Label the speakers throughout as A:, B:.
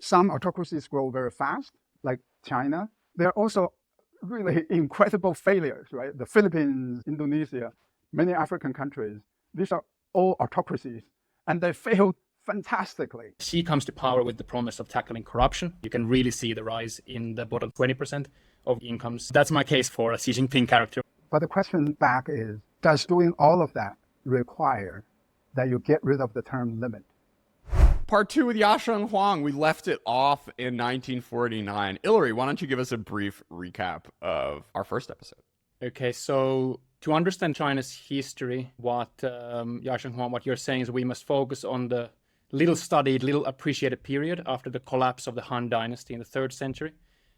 A: Some autocracies grow very fast, like China. There are also really incredible failures, right? The Philippines, Indonesia, many African countries, these are all autocracies, and they failed fantastically.
B: Xi comes to power with the promise of tackling corruption. You can really see the rise in the bottom 20% of incomes. That's my case for a Xi Jinping character.
A: But the question back is, does doing all of that require that you get rid of the term limit?
C: Part 2 with Yasheng Huang. We left it off in 1949. Ilari, why don't you give us a brief recap of our first episode?
B: Okay, so to understand China's history, what Yasheng Huang, what you're saying is we must focus on the little studied, little appreciated period after the collapse of the Han Dynasty in the 3rd century,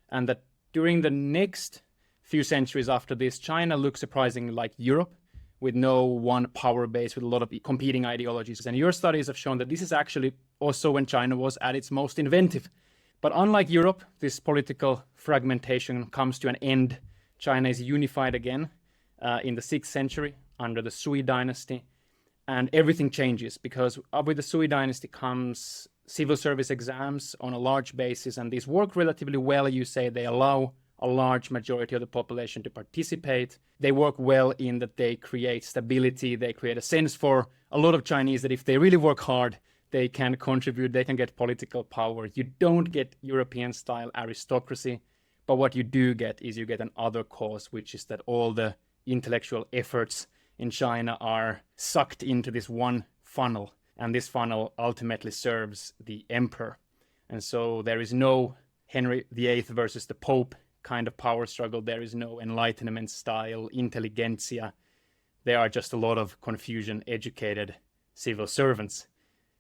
B: and that during the next few centuries after this, China looks surprisingly like Europe, with no one power base, with a lot of competing ideologies. And your studies have shown that this is actually also when China was at its most inventive. But unlike Europe, this political fragmentation comes to an end. China is unified again in the 6th century under the Sui dynasty. And everything changes because with the Sui dynasty comes civil service exams on a large basis. And these work relatively well, you say. They allow a large majority of the population to participate. They work well in that they create stability. They create a sense for a lot of Chinese that if they really work hard, they can contribute, they can get political power. You don't get European-style aristocracy, but what you do get is you get an other cause, which is that all the intellectual efforts in China are sucked into this one funnel, and this funnel ultimately serves the emperor. And so there is no Henry VIII versus the Pope kind of power struggle. There is no Enlightenment style intelligentsia. There are just a lot of confusion educated civil servants.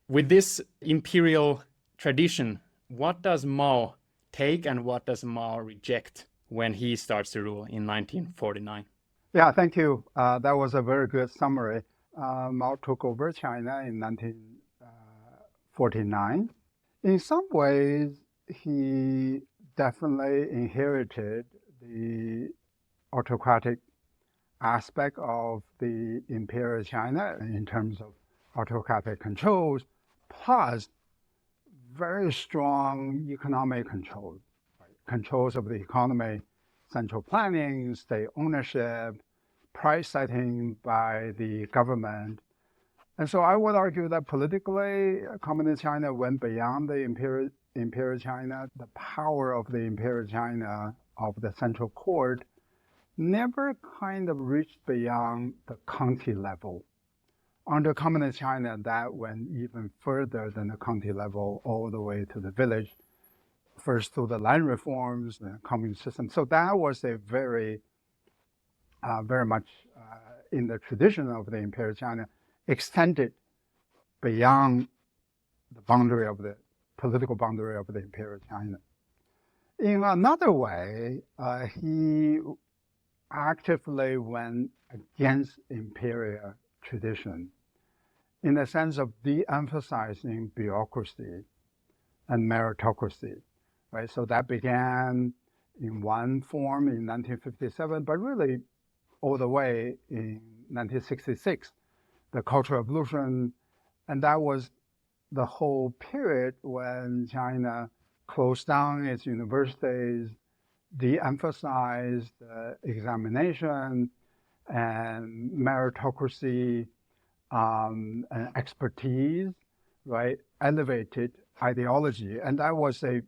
B: With this imperial tradition, what does Mao take and what does Mao reject when he starts to rule in 1949?
A: Yeah, thank you. That was a very good summary. Mao took over China in 1949. In some ways, he definitely inherited the autocratic aspect of the Imperial China in terms of autocratic controls, plus very strong economic controls, right? Controls of the economy, central planning, state ownership, price setting by the government. And so I would argue that politically, Communist China went beyond the Imperial China. The power of the Imperial China, of the central court, never kind of reached beyond the county level. Under Communist China, that went even further than the county level, all the way to the village, first through the land reforms, the communist system. So that was a very much in the tradition of the Imperial China, extended beyond the boundary of the political boundary of the Imperial China. In another way, he actively went against imperial tradition in the sense of de-emphasizing bureaucracy and meritocracy, right? So that began in one form in 1957, but really all the way in 1966, the Cultural Revolution, and that was the whole period when China closed down its universities, de-emphasized examination and meritocracy and expertise, right? Elevated ideology. And that was a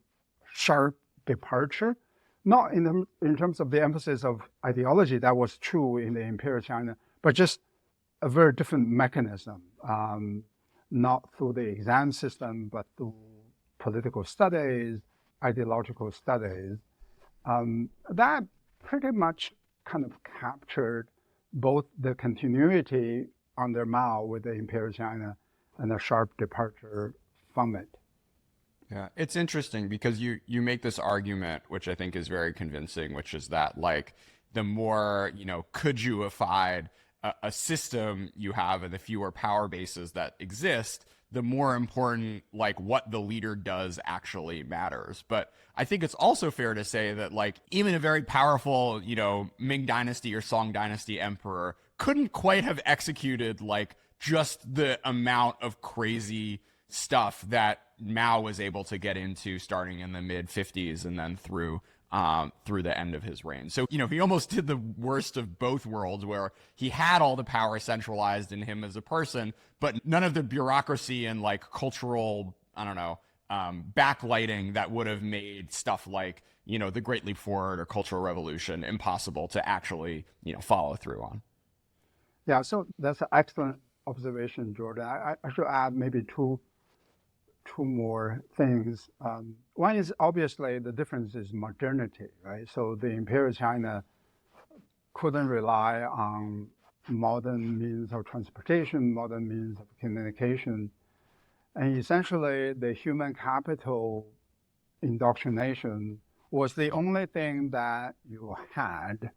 A: sharp departure, not in terms of the emphasis of ideology, that was true in the Imperial China, but just a very different mechanism, not through the exam system, but through political studies, ideological studies. That pretty much kind of captured both the continuity under Mao with the Imperial China and a sharp departure from it.
C: Yeah, it's interesting because you make this argument, which I think is very convincing, which is that like the more, Kujouified a system you have and the fewer power bases that exist, the more important like what the leader does actually matters. But I think it's also fair to say that like even a very powerful, Ming Dynasty or Song Dynasty emperor couldn't quite have executed like just the amount of crazy stuff that Mao was able to get into starting in the mid 50s and then through the end of his reign. So, he almost did the worst of both worlds, where he had all the power centralized in him as a person, but none of the bureaucracy and like cultural, I don't know, backlighting that would have made stuff like, the Great Leap Forward or Cultural Revolution impossible to actually, follow through on.
A: Yeah, so that's an excellent observation, Jordan. I should add maybe two more things. One is obviously the difference is modernity, right? So the Imperial China couldn't rely on modern means of transportation, modern means of communication. And essentially the human capital indoctrination was the only thing that you had.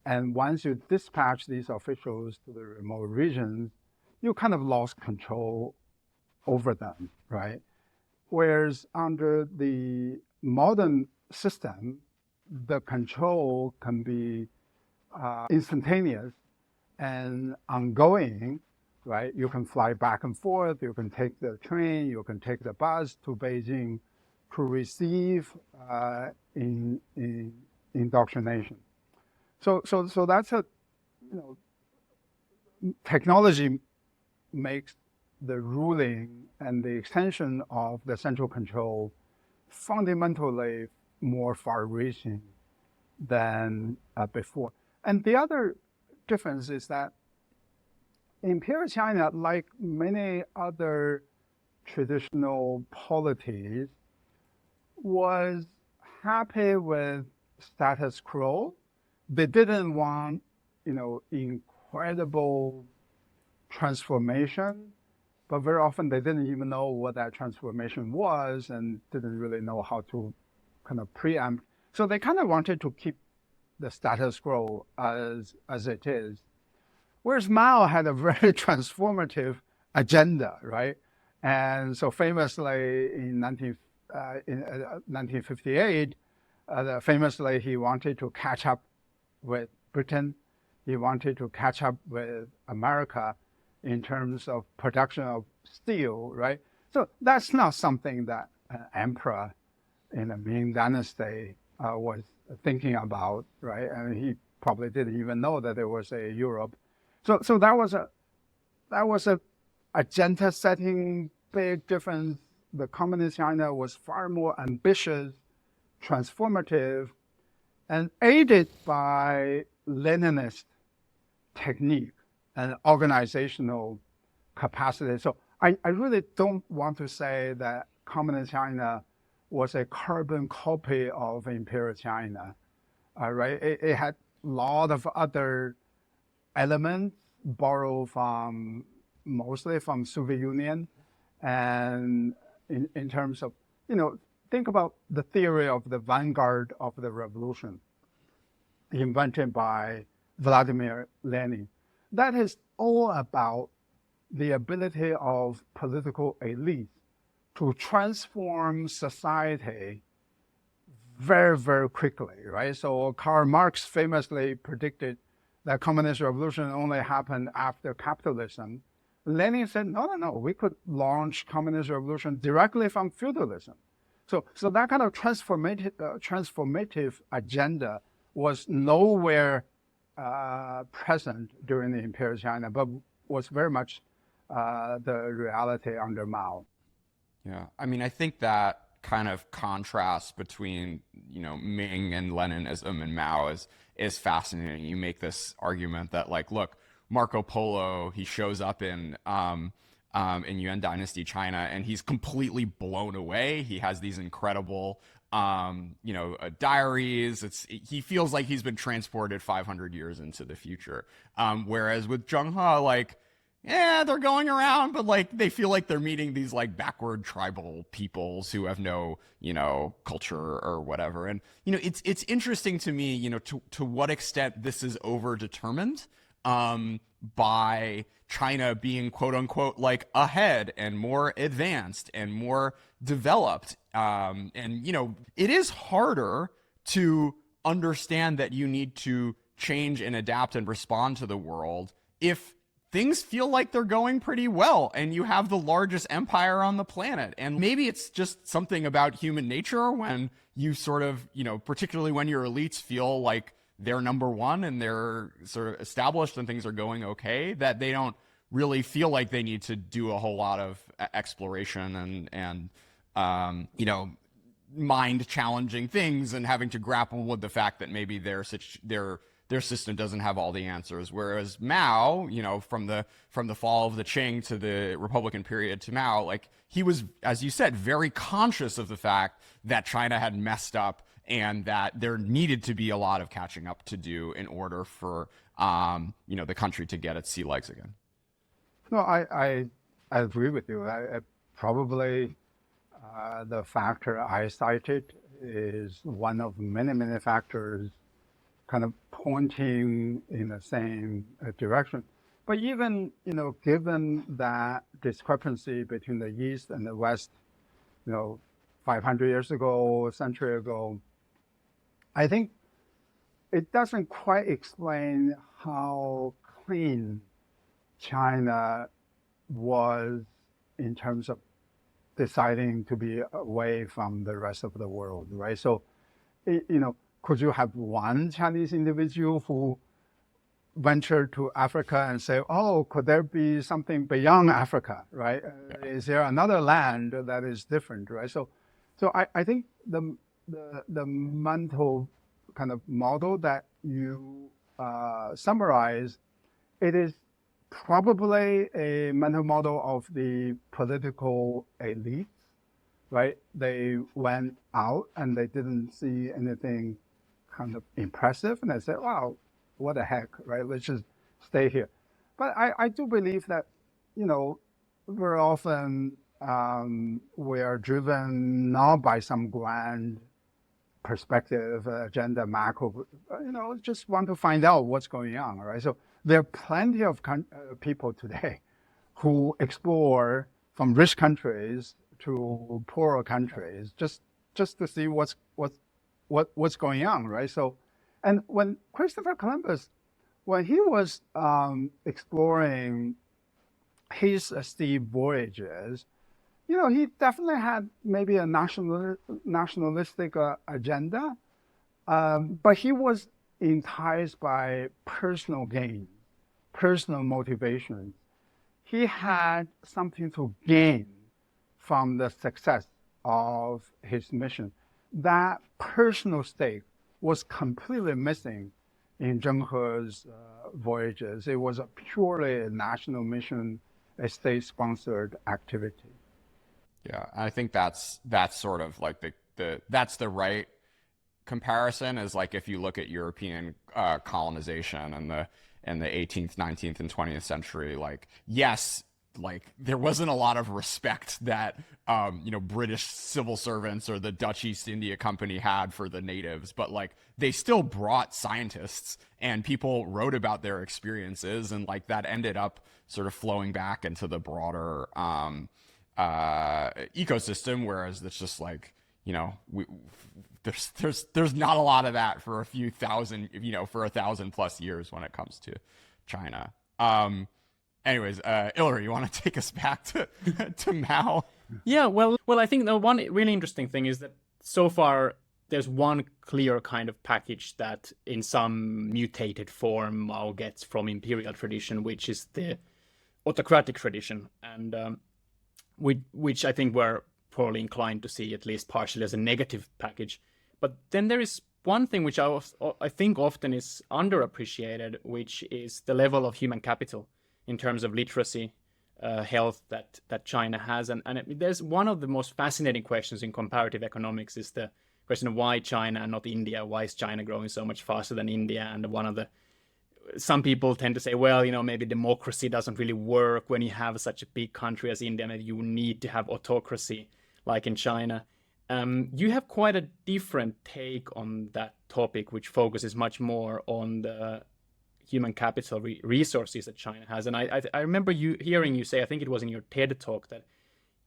A: And once you dispatch these officials to the remote regions, you kind of lost control over them, right? Whereas under the modern system, the control can be instantaneous and ongoing, right? You can fly back and forth, you can take the train, you can take the bus to Beijing to receive indoctrination. So that's technology makes the ruling and the extension of the central control fundamentally more far-reaching than before. And the other difference is that Imperial China, like many other traditional polities, was happy with status quo. They didn't want, incredible transformation, but very often they didn't even know what that transformation was and didn't really know how to kind of preempt. So they kind of wanted to keep the status quo as it is. Whereas Mao had a very transformative agenda, right? And so famously in 1958, famously he wanted to catch up with Britain. He wanted to catch up with America in terms of production of steel, right? So that's not something that an emperor in the Ming Dynasty was thinking about, right? And he probably didn't even know that there was a Europe. So that was a agenda-setting big difference. The Communist China was far more ambitious, transformative, and aided by Leninist technique and organizational capacity. So I really don't want to say that Communist China was a carbon copy of Imperial China, right? It had a lot of other elements borrowed from mostly from Soviet Union, and in terms of, think about the theory of the vanguard of the revolution invented by Vladimir Lenin. That is all about the ability of political elites to transform society very, very quickly, right? So Karl Marx famously predicted that communist revolution only happened after capitalism. Lenin said, no, we could launch communist revolution directly from feudalism. So that kind of transformative agenda was nowhere present during the Imperial China, but was very much the reality under Mao.
C: Yeah, I mean, I think that kind of contrast between, Ming and Leninism and Mao is fascinating. You make this argument that, like, look, Marco Polo, he shows up in Yuan Dynasty China, and he's completely blown away. He has these incredible, diaries. He feels like he's been transported 500 years into the future. Whereas with Zheng He, like, they're going around, but like they feel like they're meeting these like backward tribal peoples who have no, culture or whatever. And it's interesting to me, to what extent this is overdetermined by China being quote unquote like ahead and more advanced and more developed. And it is harder to understand that you need to change and adapt and respond to the world if things feel like they're going pretty well, and you have the largest empire on the planet. And maybe it's just something about human nature when you sort of, particularly when your elites feel like they're number one and they're sort of established and things are going okay, that they don't really feel like they need to do a whole lot of exploration and mind challenging things and having to grapple with the fact that maybe their system doesn't have all the answers. Whereas Mao, from the fall of the Qing to the Republican period to Mao, like he was, as you said, very conscious of the fact that China had messed up and that there needed to be a lot of catching up to do in order for the country to get its sea legs again.
A: No, I agree with you. I probably the factor I cited is one of many, many factors kind of pointing in the same direction. But even, given that discrepancy between the East and the West, 500 years ago, a century ago, I think it doesn't quite explain how clean China was in terms of deciding to be away from the rest of the world, right? So, could you have one Chinese individual who ventured to Africa and say, oh, could there be something beyond Africa, right? Yeah. Is there another land that is different, right? So I think the mental kind of model that you summarize, it is probably a mental model of the political elites, right? They went out and they didn't see anything kind of impressive, and they said, wow, what the heck, right? Let's just stay here. But I do believe that, very often we are driven not by some grand perspective, agenda, macro, just want to find out what's going on, right? So there are plenty of people today who explore from rich countries to poorer countries just to see what's going on, right? So, and when Christopher Columbus, when he was exploring his sea voyages, he definitely had maybe a nationalistic agenda, but he was enticed by personal gain, personal motivation. He had something to gain from the success of his mission. That personal stake was completely missing in Zheng He's voyages. It was a purely national mission, a state-sponsored activity.
C: Yeah, I think that's sort of like that's the right comparison, is like if you look at European colonization in the 18th, 19th, and 20th century, like, yes, like there wasn't a lot of respect that British civil servants or the Dutch East India Company had for the natives, but like they still brought scientists and people wrote about their experiences, and like that ended up sort of flowing back into the broader ecosystem, whereas it's just like, there's not a lot of that for a few thousand, for 1,000+ years when it comes to China. Anyways, Ilary, you want to take us back to Mao?
B: Yeah, well, I think the one really interesting thing is that so far there's one clear kind of package that in some mutated form Mao gets from imperial tradition, which is the autocratic tradition, and which I think we're probably inclined to see at least partially as a negative package. But then there is one thing which I think often is underappreciated, which is the level of human capital in terms of literacy, health that China has. And there's one of the most fascinating questions in comparative economics is the question of why China and not India. Why is China growing so much faster than India? And some people tend to say, well, maybe democracy doesn't really work when you have such a big country as India. Maybe you need to have autocracy like in China. You have quite a different take on that topic, which focuses much more on the human capital resources that China has. And I remember hearing you say, I think it was in your TED talk, that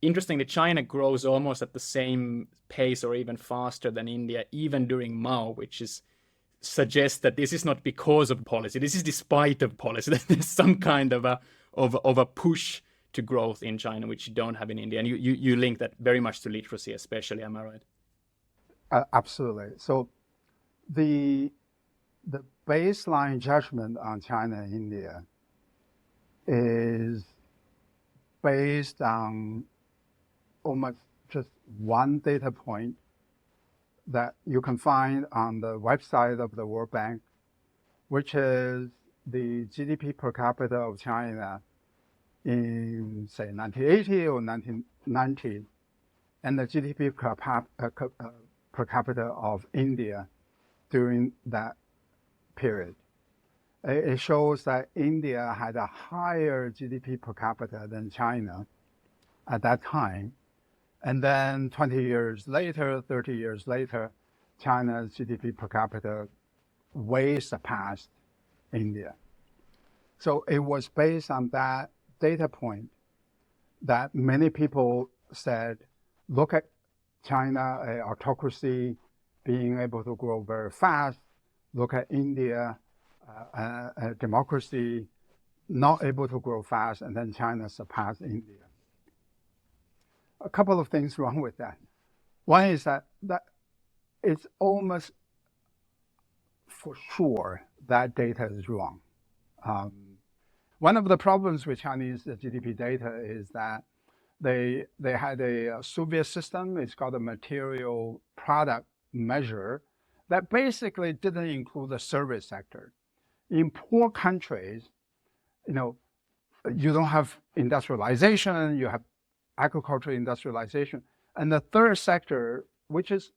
B: interestingly, China grows almost at the same pace or even faster than India, even during Mao, which is suggests that this is not because of policy. This is despite of policy. That there's some kind of a push to growth in China, which you don't have in India. And you link that very much to literacy, especially. Am I right?
A: Absolutely. So the baseline judgment on China and India is based on almost just one data point that you can find on the website of the World Bank, which is the GDP per capita of China in, say, 1980 or 1990, and the GDP per capita of India during that period. It shows that India had a higher GDP per capita than China at that time. And then 20 years later, 30 years later, China's GDP per capita way surpassed India. So it was based on that data point that many people said, look at China, an autocracy, being able to grow very fast. Look at India, a democracy, not able to grow fast, and then China surpassed India. A couple of things wrong with that. One is that it's almost for sure that data is wrong. One of the problems with Chinese GDP data is that they had a Soviet system. It's called a material product measure that basically didn't include the service sector. In poor countries, you don't have industrialization, you have agricultural industrialization. And the third sector, which is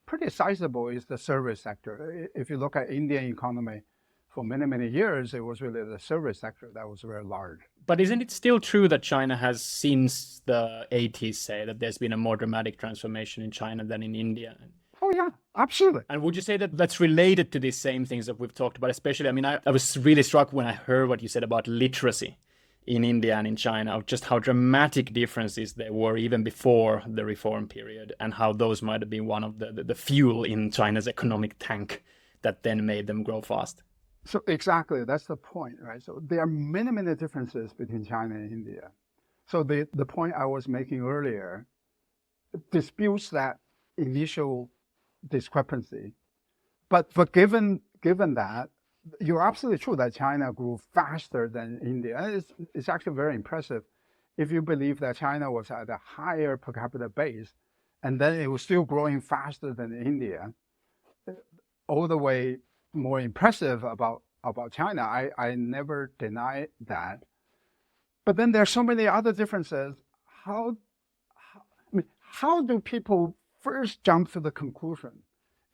A: pretty sizable, is the service sector. If you look at Indian economy, for many, many years, it was really the service sector that was very large.
B: But isn't it still true that China has, since the 80s, say that there's been a more dramatic transformation in China than in India?
A: Oh, yeah, absolutely.
B: And would you say that that's related to these same things that we've talked about? Especially, I was really struck when I heard what you said about literacy in India and in China, of just how dramatic differences there were even before the reform period, and how those might have been one of the fuel in China's economic tank that then made them grow fast.
A: So exactly, that's the point, right? So there are many, many differences between China and India. So the point I was making earlier disputes that initial discrepancy. But given that, you're absolutely true that China grew faster than India. It's actually very impressive if you believe that China was at a higher per capita base, and then it was still growing faster than India. All the way more impressive about China. I never deny that. But then there are so many other differences. How do people first jump to the conclusion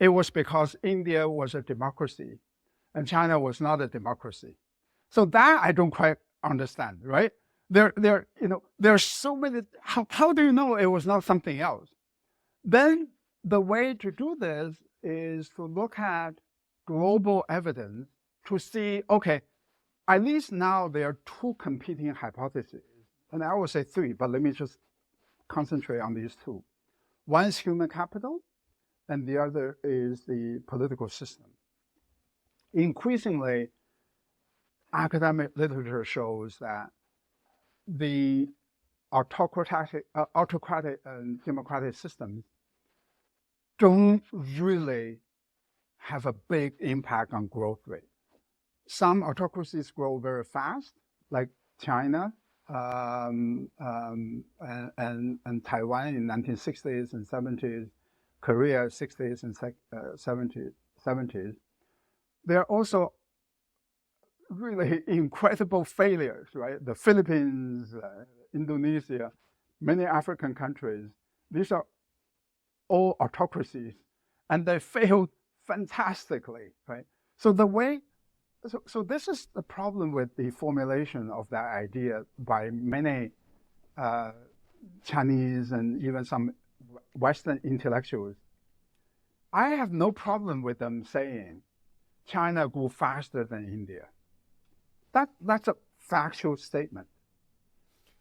A: it was because India was a democracy and China was not a democracy? So that I don't quite understand, right? There are so many. How do you know it was not something else? Then the way to do this is to look at global evidence to see, okay, at least now there are two competing hypotheses, and I would say three, but let me just concentrate on these two. One is human capital, and the other is the political system. Increasingly, academic literature shows that the autocratic and democratic systems don't really have a big impact on growth rate. Some autocracies grow very fast, like China and Taiwan in 1960s and 70s, Korea 60s and 70s. There are also really incredible failures, right? The Philippines, Indonesia, many African countries, these are all autocracies, and they failed fantastically, right? So this is the problem with the formulation of that idea by many Chinese and even some Western intellectuals. I have no problem with them saying China grew faster than India. That's a factual statement.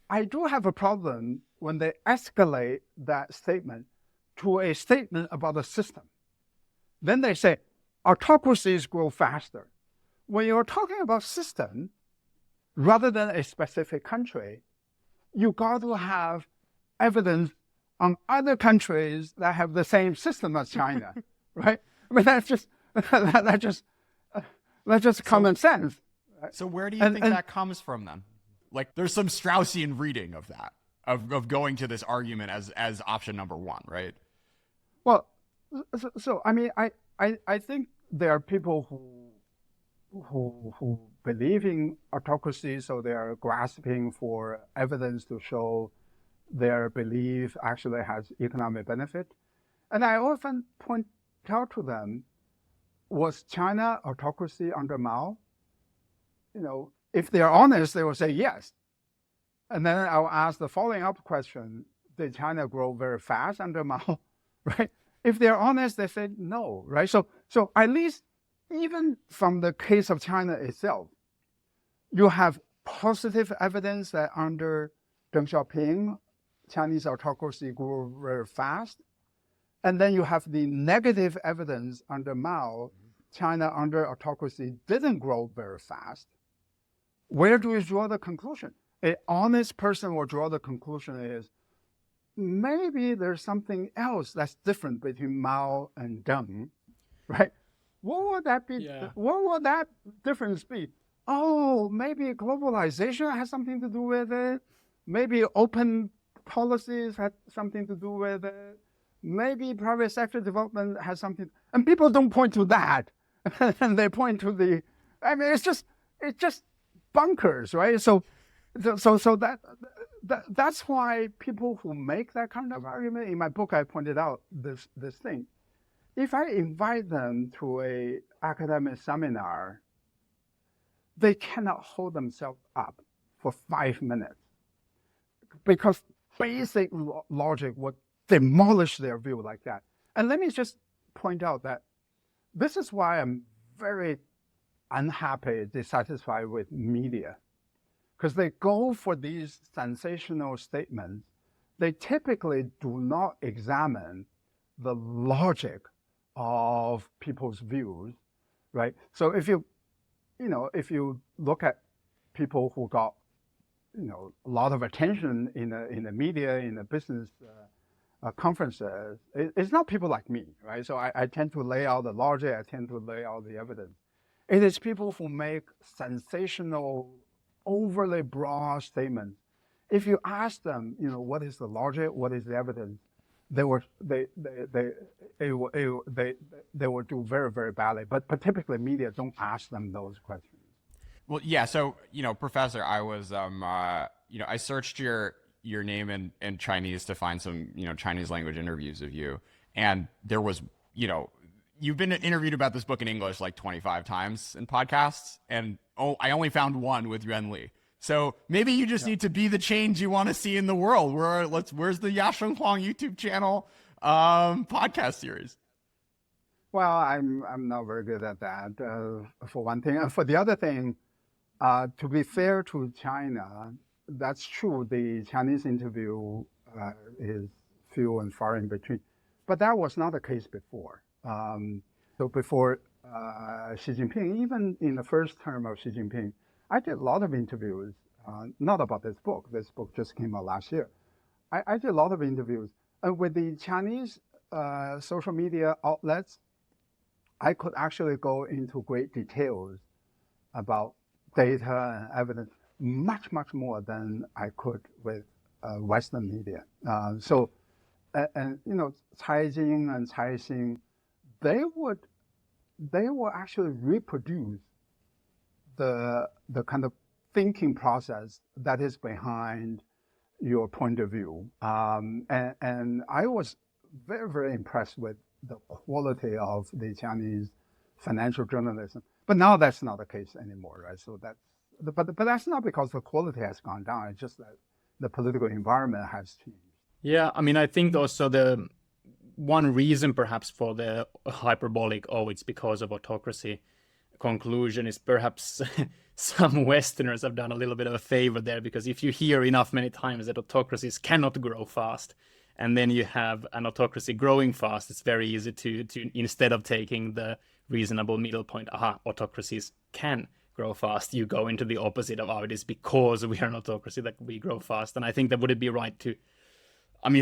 A: I do have a problem when they escalate that statement to a statement about the system. Then they say, autocracies grow faster. When you're talking about system, rather than a specific country, you got to have evidence on other countries that have the same system as China, right? I mean, that's just common sense. Right?
C: So where do you think that comes from then? Like, there's some Straussian reading of that, of going to this argument as option number one, right?
A: Well, so I mean, I think there are people who believe in autocracy, so they are grasping for evidence to show their belief actually has economic benefit. And I often point out to them, was China autocracy under Mao? If they're honest, they will say yes. And then I'll ask the following up question, did China grow very fast under Mao, right? If they're honest, they say no, right? So at least even from the case of China itself, you have positive evidence that under Deng Xiaoping, Chinese autocracy grew very fast. And then you have the negative evidence under Mao, China under autocracy didn't grow very fast. Where do you draw the conclusion? An honest person will draw the conclusion is, maybe there's something else that's different between Mao and Deng, right? What would that be?
B: Yeah.
A: What would that difference be? Oh, maybe globalization has something to do with it. Maybe open policies had something to do with it. Maybe private sector development has something. And people don't point to that. And they point to it's just bunkers, right? So that's why people who make that kind of argument, in my book, I pointed out this thing. If I invite them to a academic seminar, they cannot hold themselves up for 5 minutes because basic logic would demolish their view like that. And let me just point out that this is why I'm very unhappy, dissatisfied with media, because they go for these sensational statements. They typically do not examine the logic of people's views, right? So if you look at people who got, a lot of attention in the media, in the business conferences, it's not people like me, right? So I tend to lay out the logic, I tend to lay out the evidence. It is people who make sensational, overly broad statements. If you ask them, what is the logic, what is the evidence, they will do very, very badly. But typically, media don't ask them those questions.
C: Well, yeah. So, Professor, I was, I searched your name in Chinese to find some, Chinese language interviews of you. And there was, you've been interviewed about this book in English like 25 times in podcasts. And I only found one with Yuan Li. So maybe you just need to be the change you want to see in the world. Where's the Yasheng Huang YouTube channel podcast series?
A: Well, I'm not very good at that, for one thing. And for the other thing, to be fair to China, that's true. The Chinese interview is few and far in between. But that was not the case before. So before Xi Jinping, even in the first term of Xi Jinping, I did a lot of interviews, not about this book. This book just came out last year. I did a lot of interviews. With the Chinese social media outlets, I could actually go into great details about data and evidence, much, much more than I could with Western media. Cai Jing and Cai Xing, they will actually reproduce the kind of thinking process that is behind your point of view. And I was very, very impressed with the quality of the Chinese financial journalism. But now that's not the case anymore, right? So but that's not because the quality has gone down. It's just that the political environment has changed.
B: Yeah, I mean, I think also the one reason perhaps for the hyperbolic, it's because of autocracy conclusion is perhaps some Westerners have done a little bit of a favor there, because if you hear enough many times that autocracies cannot grow fast, and then you have an autocracy growing fast, it's very easy to instead of taking the reasonable middle point, autocracies can grow fast, you go into the opposite of, it is because we are an autocracy that we grow fast. And I think that would it be right to,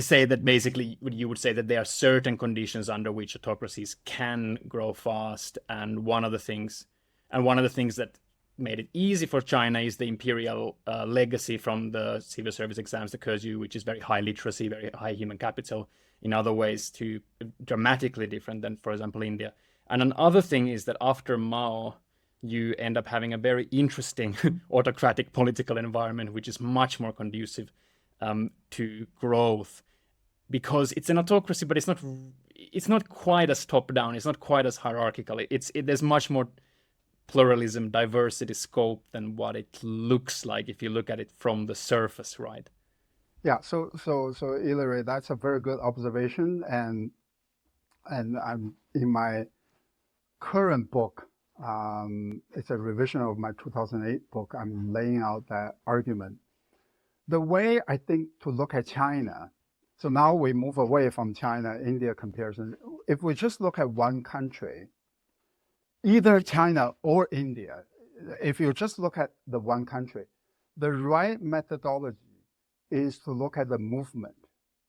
B: say that basically you would say that there are certain conditions under which autocracies can grow fast, and one of the things that made it easy for China is the imperial legacy from the civil service exams, the Keju, which is very high literacy, very high human capital, in other ways to dramatically different than, for example, India. And another thing is that after Mao, you end up having a very interesting autocratic political environment, which is much more conducive to growth, because it's an autocracy, but it's not quite as top down, it's not quite as hierarchical. There's much more pluralism, diversity, scope than what it looks like if you look at it from the surface, right?
A: Yeah. So Hilary, that's a very good observation, and I'm in my current book. It's a revision of my 2008 book. I'm laying out that argument. The way I think to look at China, so now we move away from China-India comparison. If we just look at one country, either China or India, if you just look at the one country, the right methodology is to look at the movement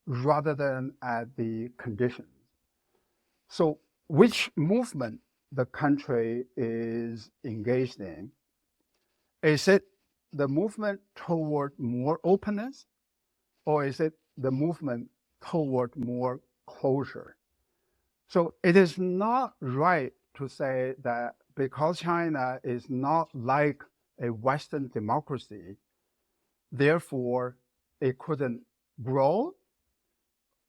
A: rather than at the conditions. So which movement the country is engaged in? Is it the movement toward more openness, or is it the movement toward more closure? So it is not right to say that because China is not like a Western democracy, therefore it couldn't grow,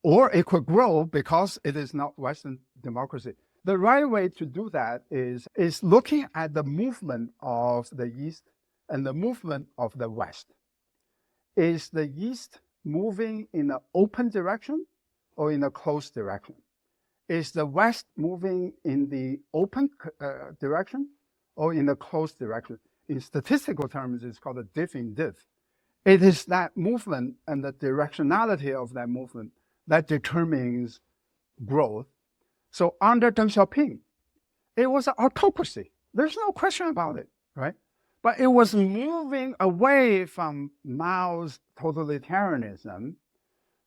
A: or it could grow because it is not Western democracy. The right way to do that is looking at the movement of the East and the movement of the West. Is the East moving in an open direction or in a closed direction? Is the West moving in the open direction or in the closed direction? In statistical terms, it's called a diff in diff. It is that movement and the directionality of that movement that determines growth. So under Deng Xiaoping, it was an autocracy. There's no question about it, right? But it was moving away from Mao's totalitarianism,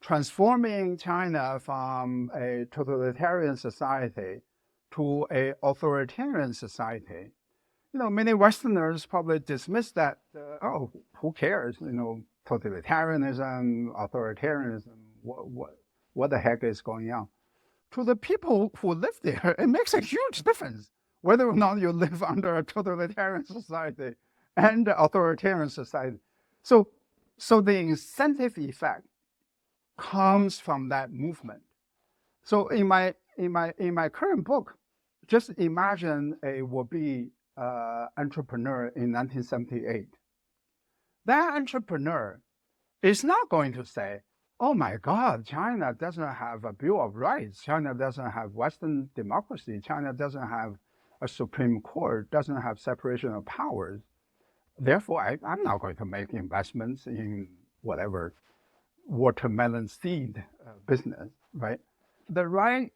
A: transforming China from a totalitarian society to an authoritarian society. Many Westerners probably dismiss that, who cares? Totalitarianism, authoritarianism, what the heck is going on? To the people who live there, it makes a huge difference whether or not you live under a totalitarian society and authoritarian society. So the incentive effect comes from that movement. So in my current book, just imagine a would-be entrepreneur in 1978. That entrepreneur is not going to say, oh my God, China doesn't have a Bill of Rights. China doesn't have Western democracy. China doesn't have a Supreme Court, doesn't have separation of powers. Therefore, I'm not going to make investments in whatever watermelon seed business, right? The right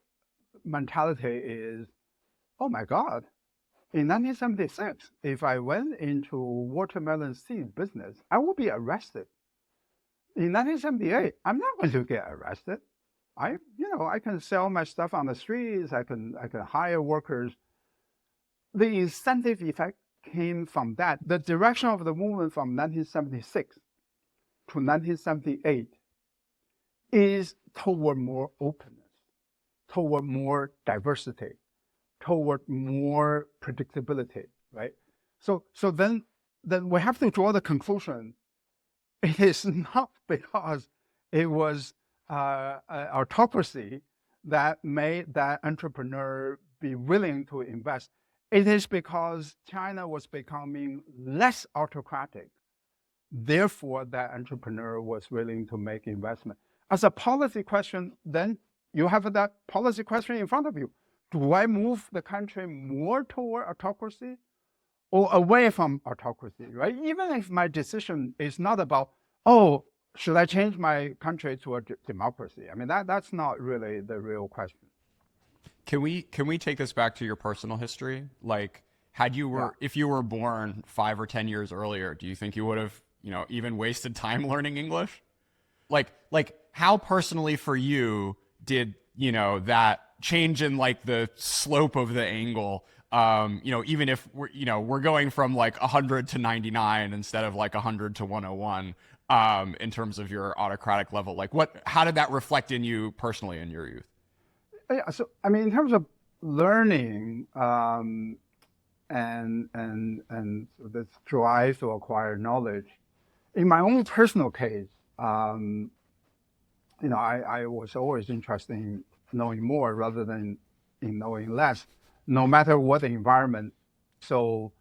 A: mentality is, oh my God, in 1976, if I went into watermelon seed business, I would be arrested. In 1978, I'm not going to get arrested. I can sell my stuff on the streets. I can hire workers. The incentive effect came from that. The direction of the movement from 1976 to 1978 is toward more openness, toward more diversity, toward more predictability, right? So then we have to draw the conclusion. It is not because it was autocracy that made that entrepreneur be willing to invest. It is because China was becoming less autocratic. Therefore, that entrepreneur was willing to make investment. As a policy question, then you have that policy question in front of you. Do I move the country more toward autocracy or away from autocracy, right? Even if my decision is not about, should I change my country to a democracy? I mean, that's not really the real question.
C: Can we take this back to your personal history? Like, if you were born 5 or 10 years earlier, do you think you would have, even wasted time learning English? Like how personally for you did, that change in like the slope of the angle, even if we're going from like 100 to 99 instead of like 100 to 101, in terms of your autocratic level, like how did that reflect in you personally in your youth?
A: Yeah, so I mean, in terms of learning, and this drive to acquire knowledge, in my own personal case, I was always interested in knowing more rather than in knowing less, no matter what the environment. So,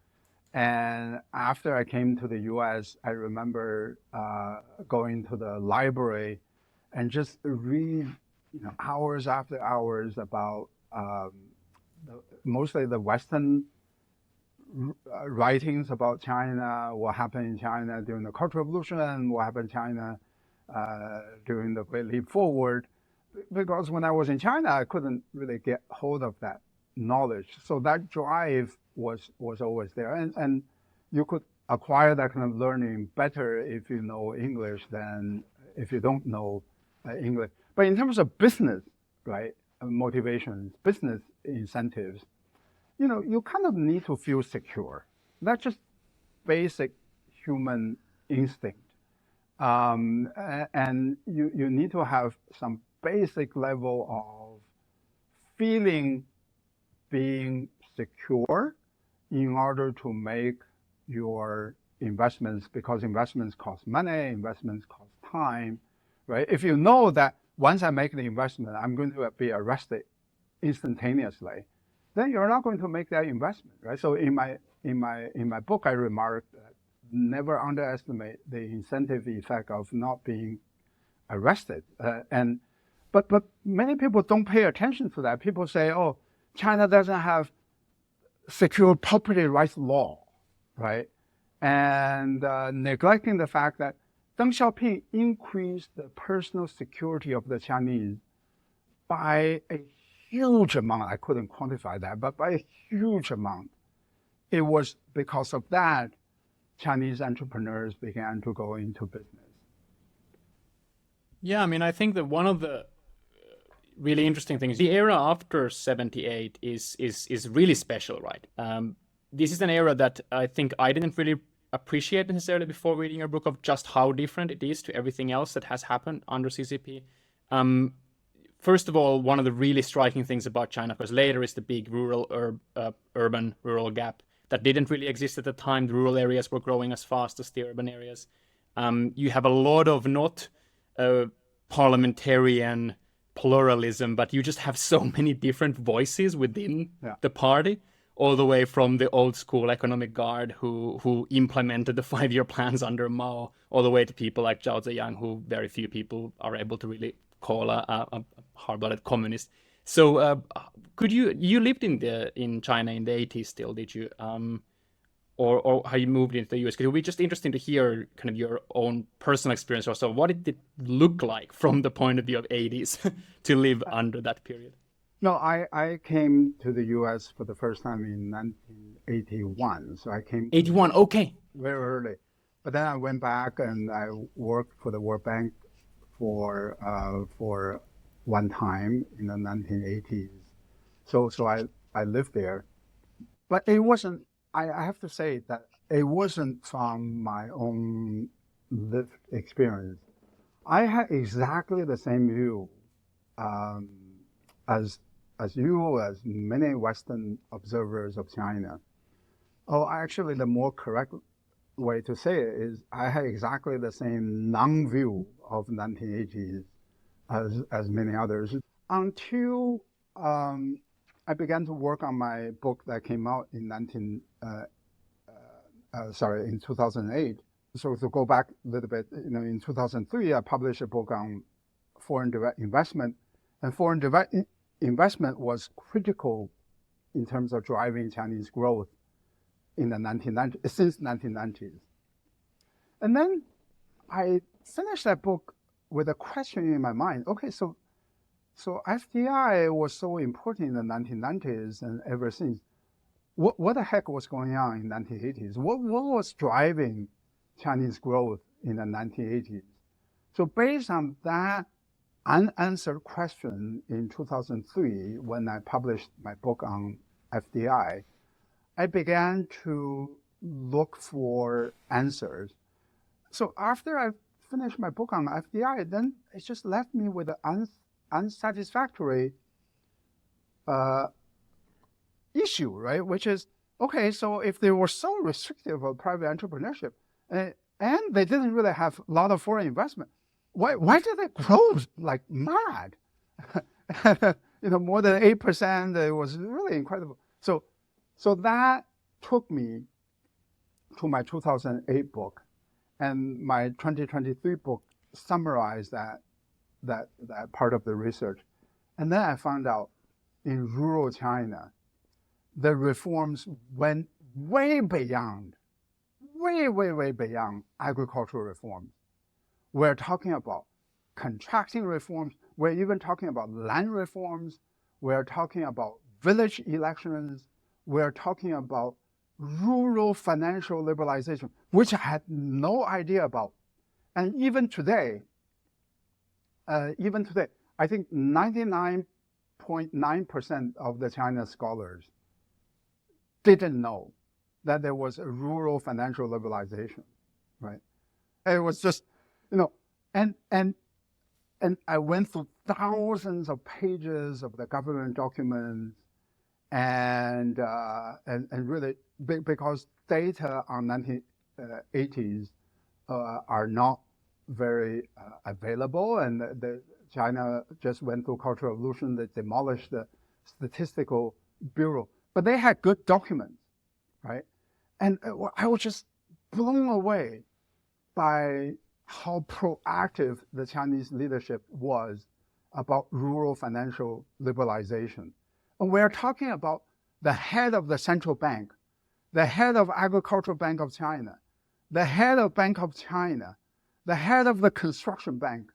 A: and after I came to the U.S., I remember going to the library and just read, hours after hours about mostly the Western writings about China, what happened in China during the Cultural Revolution, what happened in China during the Great Leap Forward. Because when I was in China, I couldn't really get hold of that knowledge. So that drive was always there. And you could acquire that kind of learning better if you know English than if you don't know English. But in terms of business, right, motivations, business incentives, you kind of need to feel secure. That's just basic human instinct. And you need to have some basic level of feeling being secure in order to make your investments, because investments cost money, investments cost time, right? If you know that once I make the investment, I'm going to be arrested instantaneously, then you're not going to make that investment, right? So in my book, I remarked that never underestimate the incentive effect of not being arrested. But many people don't pay attention to that. People say, oh, China doesn't have secure property rights law, right? And neglecting the fact that Deng Xiaoping increased the personal security of the Chinese by a huge amount. I couldn't quantify that, but by a huge amount. It was because of that Chinese entrepreneurs began to go into business.
B: Yeah, I mean, I think that one of the really interesting things, the era after 78 is really special, right? This is an era that I think I didn't really appreciate necessarily before reading your book, of just how different it is to everything else that has happened under CCP. First of all, one of the really striking things about China, because later is the big urban-rural gap that didn't really exist at the time. The rural areas were growing as fast as the urban areas. You have a lot of not parliamentarian pluralism, but you just have so many different voices within the party, all the way from the old school economic guard who implemented the 5-year plans under Mao, all the way to people like Zhao Ziyang, who very few people are able to really call a hard-blooded communist. So you lived in China in the 80s still, did you? Or how you moved into the US? Because it would be just interesting to hear kind of your own personal experience also. What did it look like from the point of view of 80s to live under that period?
A: No, I came to the US for the first time in 1981. So I came
B: 81, okay.
A: Very early. But then I went back and I worked for the World Bank for one time in the 1980s. So I lived there. But it wasn't, I have to say that it wasn't from my own lived experience. I had exactly the same view as you, as many Western observers of China. Oh, actually, the more correct way to say it is I had exactly the same non-view of 1980s as many others until I began to work on my book that came out in 2008. So to go back a little bit, in 2003, I published a book on foreign direct investment, and foreign direct investment was critical in terms of driving Chinese growth in the 1990s, since 1990s. And then I finished that book with a question in my mind. Okay, so FDI was so important in the 1990s and ever since. What the heck was going on in the 1980s? What was driving Chinese growth in the 1980s? So based on that unanswered question in 2003, when I published my book on FDI, I began to look for answers. So after I finished my book on FDI, then it just left me with an unsatisfactory issue, right? Which is, okay, so if they were so restrictive of private entrepreneurship, and they didn't really have a lot of foreign investment, why did they grow like mad? More than 8%. It was really incredible. So that took me to my 2008 book, and my 2023 book summarized that part of the research. And then I found out in rural China, the reforms went way beyond agricultural reforms. We're talking about contracting reforms. We're even talking about land reforms. We're talking about village elections. We're talking about rural financial liberalization, which I had no idea about. And even today, I think 99.9% of the China scholars didn't know that there was a rural financial liberalization, right? It was just, and I went through thousands of pages of the government documents, and really, because data on 1980s are not very available, and China just went through Cultural Revolution. They demolished the Statistical Bureau, but they had good documents, right? And I was just blown away by how proactive the Chinese leadership was about rural financial liberalization. And we're talking about the head of the central bank, the head of Agricultural Bank of China, the head of Bank of China, the head of the Construction Bank,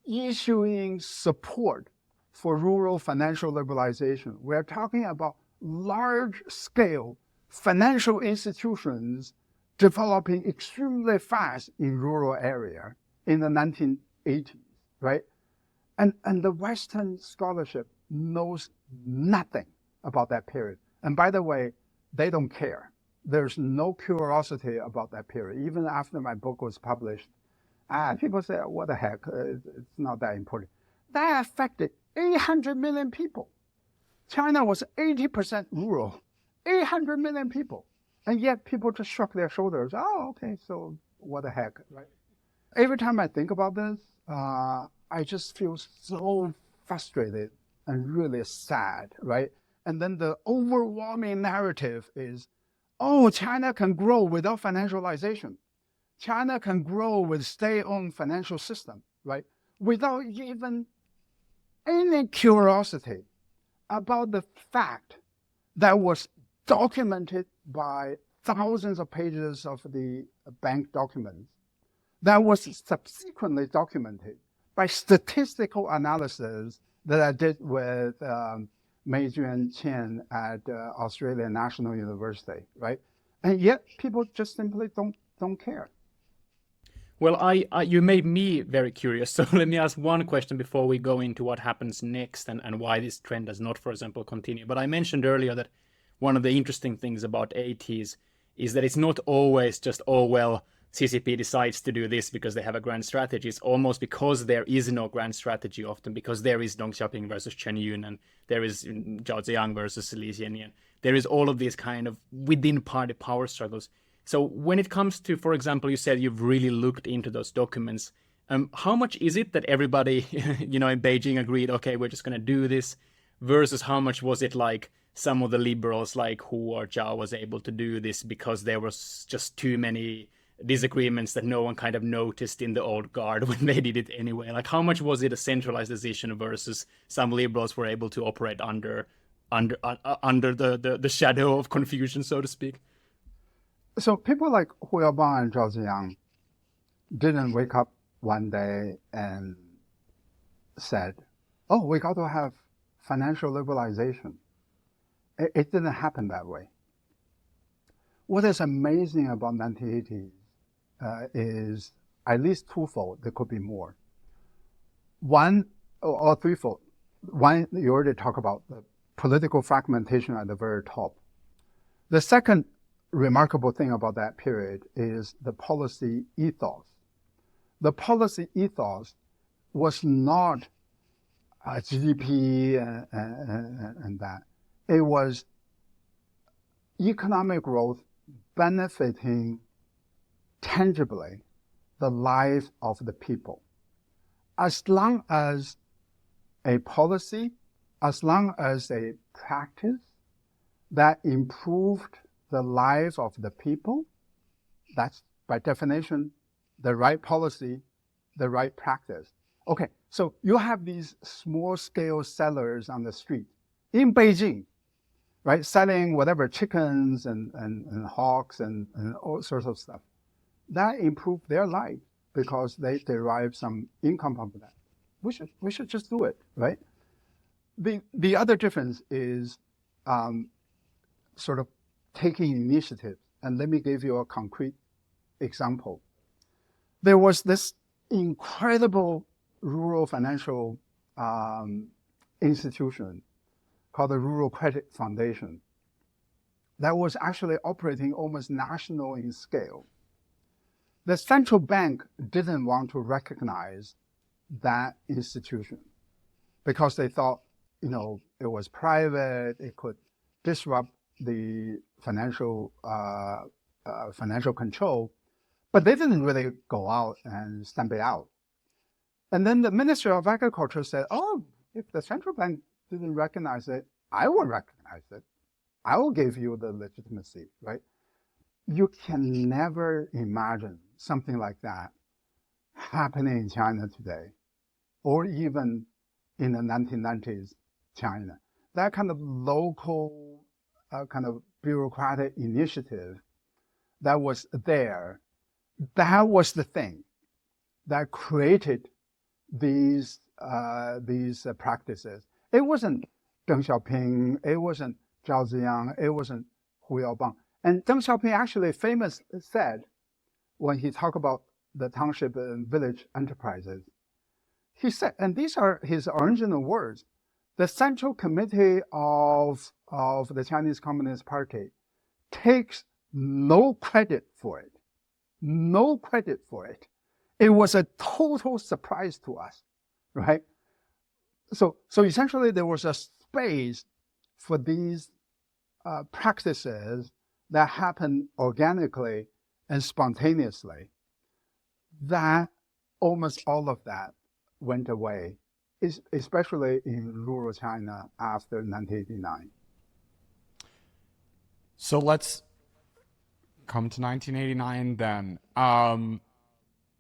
A: issuing support for rural financial liberalization. We're talking about large-scale financial institutions developing extremely fast in rural area in the 1980s, right? And the Western scholarship knows nothing about that period. And by the way, they don't care. There's no curiosity about that period. Even after my book was published, people say, what the heck, it's not that important. That affected 800 million people. China was 80% rural, 800 million people. And yet people just shrug their shoulders. Oh, okay, so what the heck, right? Every time I think about this, I just feel so frustrated and really sad, right? And then the overwhelming narrative is, oh, China can grow without financialization. China can grow with state-owned financial system, right? Without even any curiosity about the fact that was documented by thousands of pages of the bank documents, that was subsequently documented by statistical analysis that I did with Meijuan Chen at Australian National University, right? And yet people just simply don't care.
B: Well, you made me very curious. So let me ask one question before we go into what happens next and why this trend does not, for example, continue. But I mentioned earlier that one of the interesting things about 80s is that it's not always just, oh, well, CCP decides to do this because they have a grand strategy. It's almost because there is no grand strategy often, because there is Deng Xiaoping versus Chen Yun, and there is Zhao Ziyang versus Li Xiannian. There is all of these kind of within-party power struggles. So when it comes to, for example, you said you've really looked into those documents. How much is it that everybody, in Beijing agreed, okay, we're just going to do this, versus how much was it like some of the liberals like Hu or Zhao was able to do this because there was just too many disagreements that no one kind of noticed in the old guard when they did it anyway? Like, how much was it a centralized decision versus some liberals were able to operate under the shadow of confusion, so to speak?
A: So people like Hu Yaobang and Zhao Ziyang didn't wake up one day and said, oh, we got to have financial liberalization. It didn't happen that way. What is amazing about 1980s is at least twofold. There could be more. One, or threefold. One, you already talked about the political fragmentation at the very top. The second remarkable thing about that period is the policy ethos. The policy ethos was not GDP and that. It was economic growth benefiting tangibly the life of the people. As long as a policy, as long as a practice that improved the lives of the people, that's by definition the right policy, the right practice. Okay, so you have these small-scale sellers on the street in Beijing, right, selling whatever chickens and hogs and all sorts of stuff. That improved their life because they derive some income from that. We should just do it, right? The other difference is sort of taking initiative. And let me give you a concrete example. There was this incredible rural financial institution called the Rural Credit Foundation that was actually operating almost national in scale. The central bank didn't want to recognize that institution because they thought, it was private, it could disrupt the financial control, but they didn't really go out and stamp it out. And then the Ministry of Agriculture said, oh, if the central bank didn't recognize it, I will recognize it. I will give you the legitimacy, right? You can never imagine something like that happening in China today, or even in the 1990s China. That kind of local, kind of bureaucratic initiative that was there, that was the thing that created these practices. It wasn't Deng Xiaoping, it wasn't Zhao Ziyang, it wasn't Hu Yaobang. And Deng Xiaoping actually famously said, when he talked about the township and village enterprises, he said, and these are his original words, the Central Committee of the Chinese Communist Party takes no credit for it. No credit for it. It was a total surprise to us, right? So essentially there was a space for these practices that happen organically and spontaneously. That almost all of that went away, especially in rural China after 1989.
C: So let's come to 1989 then.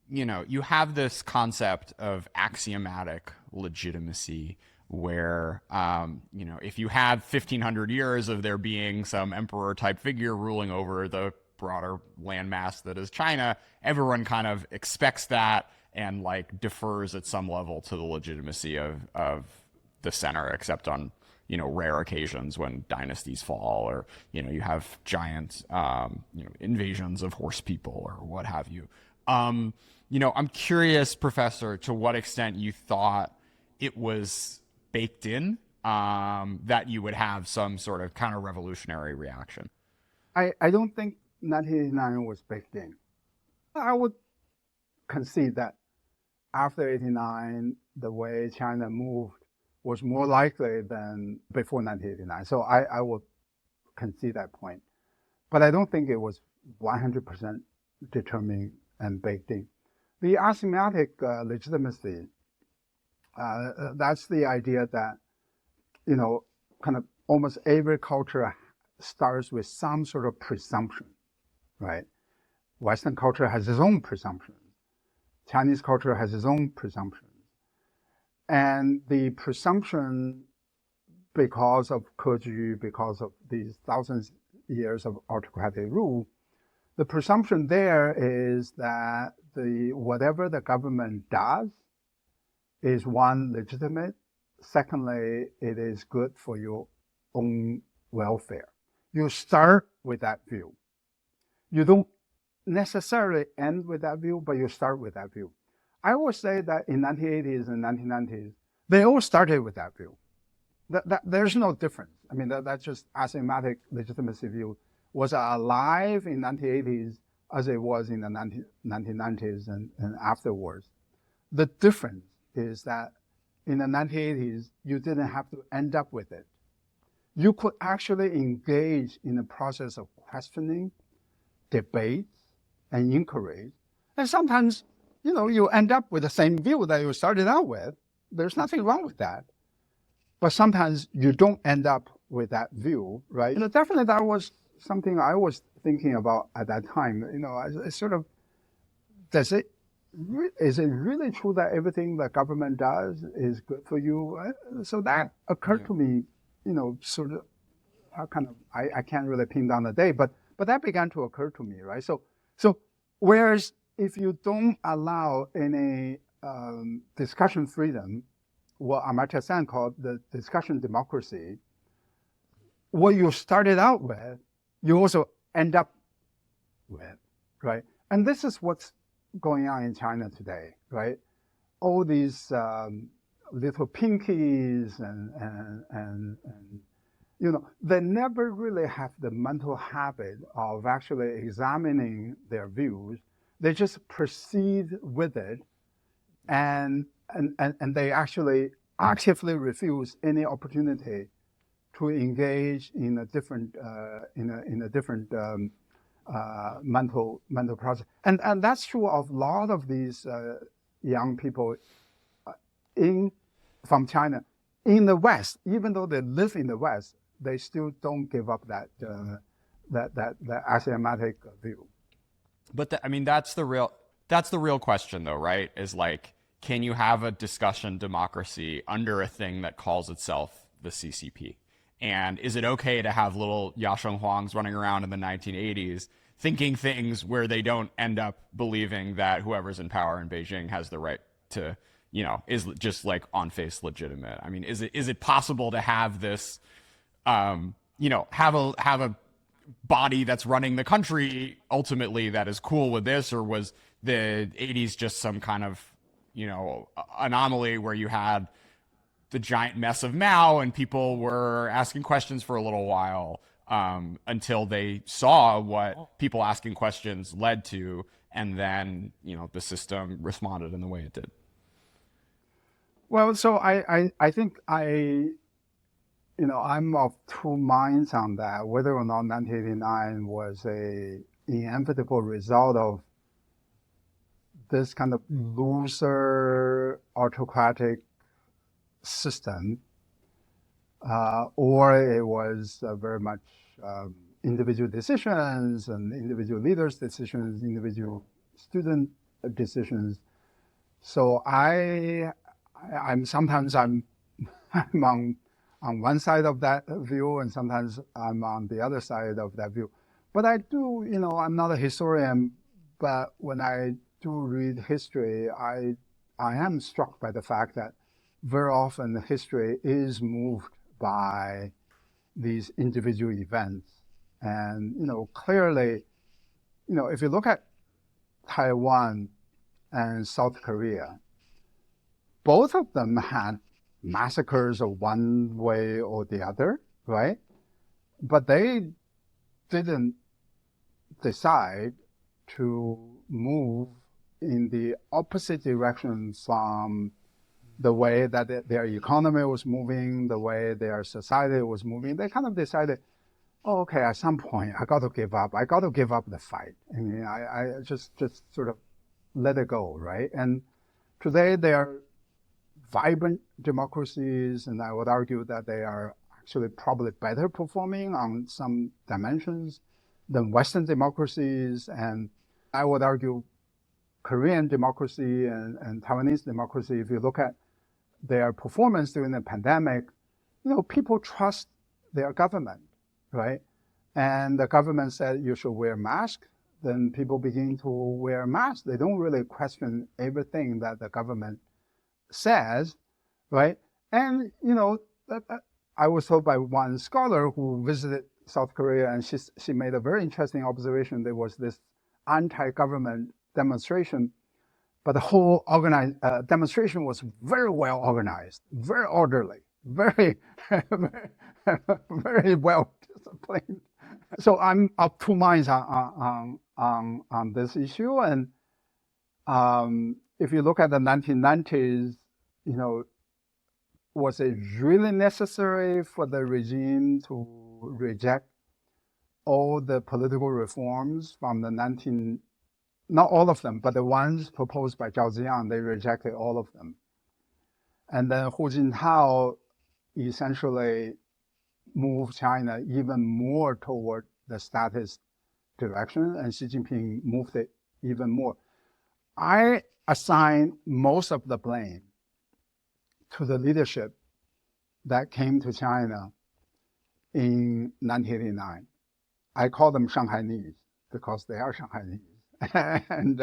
C: You have this concept of axiomatic legitimacy where, if you have 1,500 years of there being some emperor type figure ruling over the broader landmass that is China, everyone kind of expects that and defers at some level to the legitimacy of the center, except on, rare occasions when dynasties fall or, you have giant, invasions of horse people or what have you. I'm curious, Professor, to what extent you thought it was baked in, that you would have some sort of counter-revolutionary reaction.
A: I don't think 1989 was baked in. I would concede that after 89, the way China moved was more likely than before 1989. So I would concede that point. But I don't think it was 100% determined and baked in. The axiomatic legitimacy, that's the idea that, kind of almost every culture starts with some sort of presumption, right? Western culture has its own presumptions. Chinese culture has its own presumptions. And the presumption, because of Keju, because of these thousands of years of autocratic rule, The presumption there is that whatever the government does is, one, legitimate. Secondly, it is good for your own welfare. You start with that view. You don't necessarily end with that view, but you start with that view. I would say that in 1980s and 1990s, they all started with that view. There's no difference. I mean, that's just axiomatic legitimacy view was alive in 1980s as it was in the 1990s and afterwards. The difference is that in the 1980s, you didn't have to end up with it. You could actually engage in the process of questioning, debates, and inquiries. And sometimes, you end up with the same view that you started out with. There's nothing wrong with that. But sometimes you don't end up with that view, right? Definitely that was something I was thinking about at that time. It's sort of, is it really true that everything the government does is good for you? So that occurred to me, sort of, I can't really pin down the day, but that began to occur to me, right? So whereas if you don't allow any discussion freedom, what Amartya Sen called the discussion democracy, what you started out with, you also end up with, right? And this is what's going on in China today, right? All these little pinkies and they never really have the mental habit of actually examining their views. They just proceed with it, and they actually actively refuse any opportunity to engage in a different mental process, and that's true of a lot of these young people from China in the West. Even though they live in the West, they still don't give up that axiomatic view.
C: But that's the real question, though, right? Is like, can you have a discussion democracy under a thing that calls itself the CCP? And is it okay to have little Yasheng Huangs running around in the 1980s thinking things where they don't end up believing that whoever's in power in Beijing has the right to, is just like on face legitimate? I mean, is it possible to have this, have a body that's running the country ultimately that is cool with this, or was the 80s just some kind of, anomaly where you had the giant mess of Mao and people were asking questions for a little while until they saw what people asking questions led to, and then the system responded in the way it did?
A: Well, so I think I'm of two minds on that, whether or not 1989 was a inevitable result of this kind of looser autocratic system, or it was very much individual decisions and individual leaders' decisions, individual student decisions. So I'm sometimes I'm on one side of that view, and sometimes I'm on the other side of that view. But I do, I'm not a historian, but when I do read history, I am struck by the fact that very often history is moved by these individual events. And, clearly, if you look at Taiwan and South Korea, both of them had massacres of one way or the other, right? But they didn't decide to move in the opposite direction from the way that their economy was moving, the way their society was moving. They kind of decided, oh, okay, at some point, I got to give up. I got to give up the fight. I mean, I just sort of let it go, right? And today they are vibrant democracies, and I would argue that they are actually probably better performing on some dimensions than Western democracies. And I would argue Korean democracy and Taiwanese democracy, if you look at their performance during the pandemic, people trust their government, right? And the government said you should wear masks. then people begin to wear masks. They don't really question everything that the government says, right? And, I was told by one scholar who visited South Korea, and she made a very interesting observation. There was this anti-government demonstration, but the whole demonstration was very well organized, very orderly, very, very well disciplined. So I'm of two minds on this issue. And if you look at the 1990s, was it really necessary for the regime to reject all the political reforms from not all of them, but the ones proposed by Zhao Ziyang? They rejected all of them. And then Hu Jintao essentially moved China even more toward the statist direction, and Xi Jinping moved it even more. I assign most of the blame to the leadership that came to China in 1989. I call them Shanghainese because they are Shanghainese. And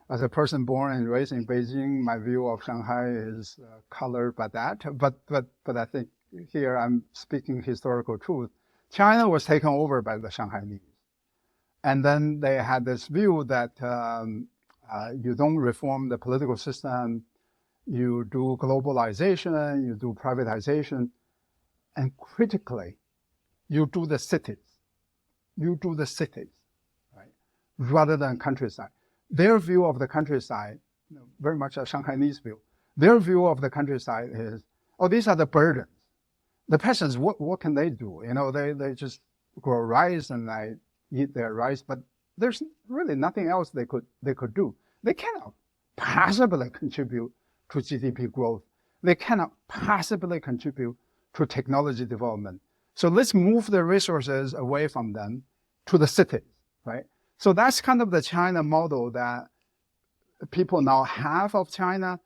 A: as a person born and raised in Beijing, my view of Shanghai is colored by that. But I think here I'm speaking historical truth. China was taken over by the Shanghainese. And then they had this view that you don't reform the political system, you do globalization, you do privatization, and critically, you do the cities. You do the cities, right, rather than countryside. Their view of the countryside, very much a Shanghainese view, their view of the countryside is, these are the burdens. The peasants, what can they do? They just grow rice and they eat their rice, but there's really nothing else they could do. They cannot possibly contribute to GDP growth. They cannot possibly contribute to technology development. So let's move the resources away from them to the cities, right? So that's kind of the China model that people now have of China: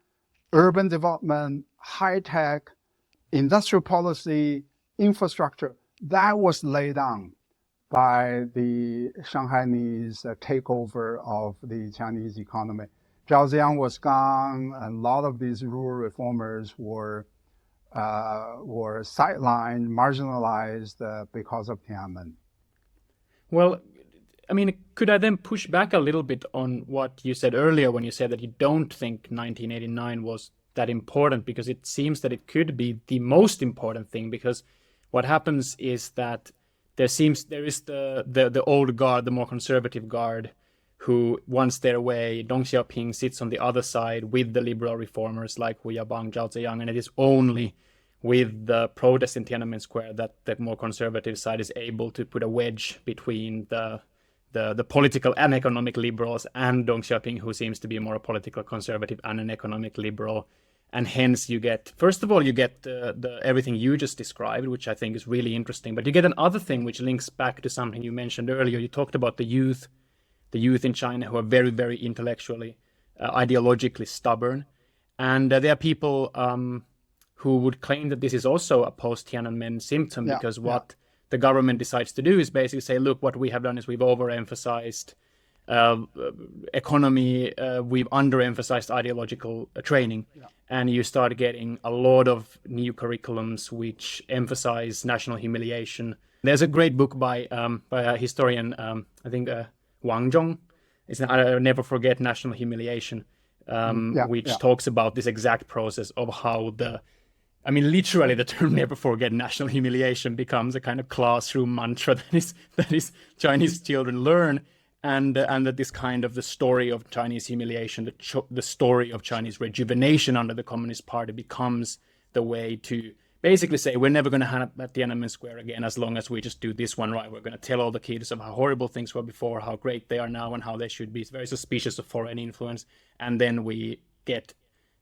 A: urban development, high tech, industrial policy, infrastructure. That was laid down by the Shanghainese takeover of the Chinese economy. Zhao Ziyang was gone, and a lot of these rural reformers were sidelined, marginalized because of Tiananmen.
B: Well, I mean, could I then push back a little bit on what you said earlier when you said that you don't think 1989 was that important, because it seems that it could be the most important thing, because what happens is that there is the old guard, the more conservative guard, who wants their way. Deng Xiaoping sits on the other side with the liberal reformers like Hu Yabang, Zhao Ziyang, and it is only with the protest in Tiananmen Square that the more conservative side is able to put a wedge between the political and economic liberals and Deng Xiaoping, who seems to be more a political conservative and an economic liberal. And hence you get, first of all, you get the everything you just described, which I think is really interesting. But you get another thing which links back to something you mentioned earlier. You talked about the youth in China who are very, very intellectually, ideologically stubborn. And there are people who would claim that this is also a post-Tiananmen symptom, because what the government decides to do is basically say, look, what we have done is we've overemphasized economy, we've underemphasized ideological training. And you start getting a lot of new curriculums which emphasize national humiliation. There's a great book by a historian, I think Wang Zhong. I'll never forget national humiliation, which talks about this exact process of how literally the term "never forget national humiliation" becomes a kind of classroom mantra that is Chinese children learn, and that this kind of the story of Chinese humiliation, the story of Chinese rejuvenation under the Communist Party becomes the way to basically say, we're never going to have at Tiananmen Square again as long as we just do this one right. We're going to tell all the kids of how horrible things were before, how great they are now, and how they should be. It's very suspicious of foreign influence. And then we get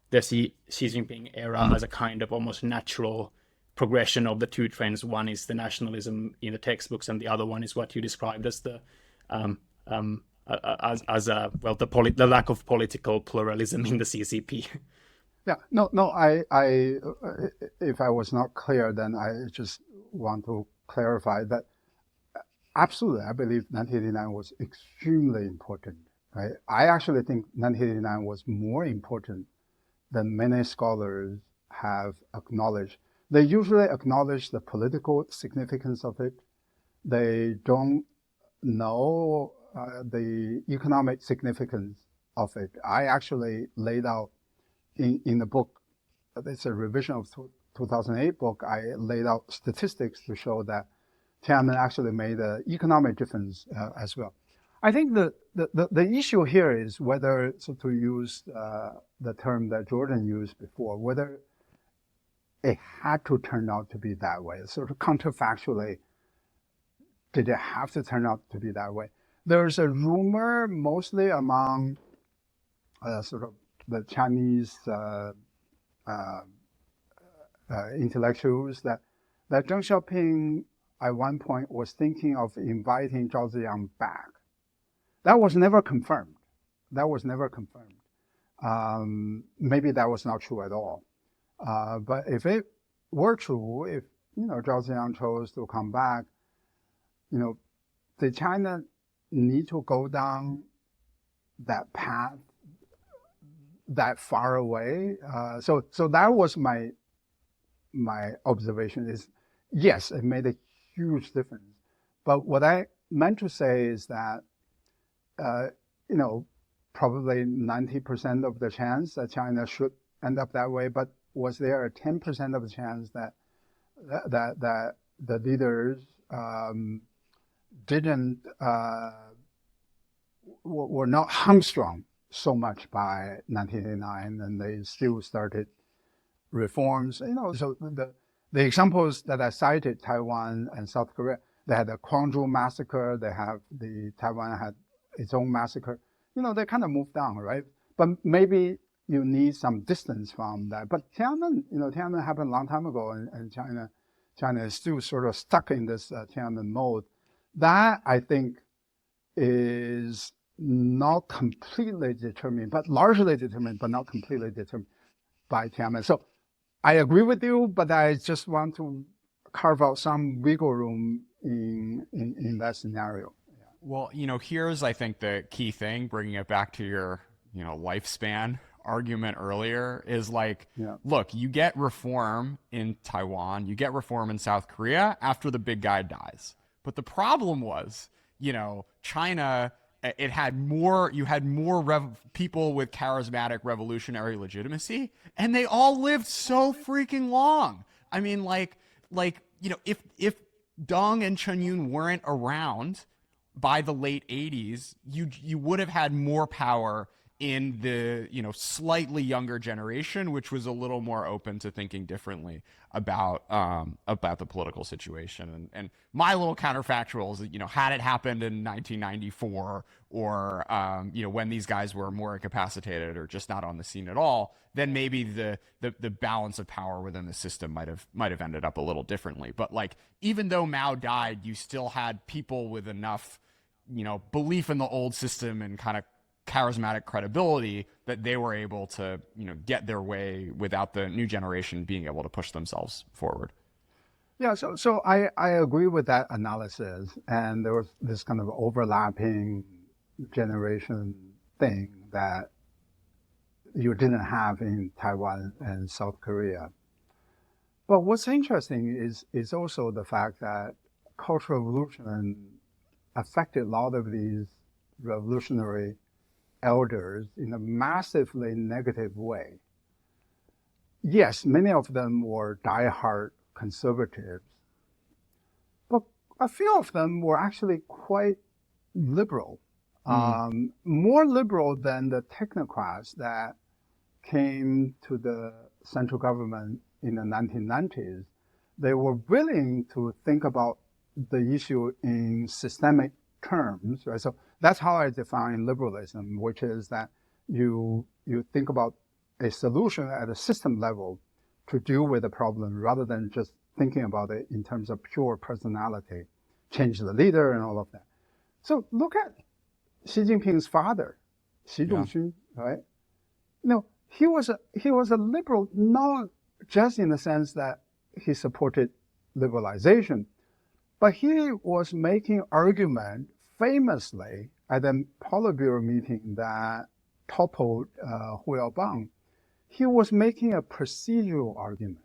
B: the Xi Jinping era as a kind of almost natural progression of the two trends. One is the nationalism in the textbooks, and the other one is what you described as the the lack of political pluralism in the CCP.
A: Yeah, no. I if I was not clear, then I just want to clarify that absolutely, I believe 1989 was extremely important. Right? I actually think 1989 was more important than many scholars have acknowledged. They usually acknowledge the political significance of it. They don't know the economic significance of it. I actually laid out in the book, it's a revision of 2008 book, I laid out statistics to show that Tiananmen actually made an economic difference as well. I think the issue here is whether, so to use the term that Jordan used before, whether it had to turn out to be that way. Sort of counterfactually, did it have to turn out to be that way? There's a rumor, mostly among sort of the Chinese intellectuals, that Deng Xiaoping at one point was thinking of inviting Zhao Ziyang back. That was never confirmed. Maybe that was not true at all. But if it were true, if Zhao Ziyang chose to come back, did China need to go down that path that far away? So that was my observation is, yes, it made a huge difference. But what I meant to say is that, probably 90% of the chance that China should end up that way, but was there a 10% of the chance that the leaders were not hamstrung so much by 1989, and they still started reforms. So the examples that I cited, Taiwan and South Korea, they had the Kwangju massacre. Taiwan had its own massacre. They kind of moved down, right? But maybe you need some distance from that. But Tiananmen happened a long time ago, and China is still sort of stuck in this Tiananmen mode. That, I think, is not completely determined, but largely determined, but not completely determined by Tiananmen. So I agree with you, but I just want to carve out some wiggle room in that scenario. Yeah.
C: Well, here's, I think, the key thing, bringing it back to your, lifespan argument earlier, is look, you get reform in Taiwan, you get reform in South Korea after the big guy dies. But the problem was, China, you had more people with charismatic revolutionary legitimacy, and they all lived so freaking long. I mean, if Deng and Chen Yun weren't around by the late 80s, you would have had more power in the slightly younger generation, which was a little more open to thinking differently about the political situation. And my little counterfactual is that, had it happened in 1994 or when these guys were more incapacitated or just not on the scene at all, then maybe the balance of power within the system might have ended up a little differently. But even though Mao died, you still had people with enough belief in the old system and kind of charismatic credibility that they were able to get their way without the new generation being able to push themselves forward.
A: Yeah, so I agree with that analysis, and there was this kind of overlapping generation thing that you didn't have in Taiwan and South Korea. But what's interesting is also the fact that Cultural Revolution affected a lot of these revolutionary elders in a massively negative way. Yes, many of them were diehard conservatives, but a few of them were actually quite liberal, more liberal than the technocrats that came to the central government in the 1990s. They were willing to think about the issue in systemic terms, right? So that's how I define liberalism, which is that you think about a solution at a system level to deal with a problem rather than just thinking about it in terms of pure personality, change the leader and all of that. So look at Xi Jinping's father, Xi Jinping, right? He was a liberal, not just in the sense that he supported liberalization, But he was making argument famously at a Politburo meeting that toppled Hu Yaobang. He was making a procedural argument.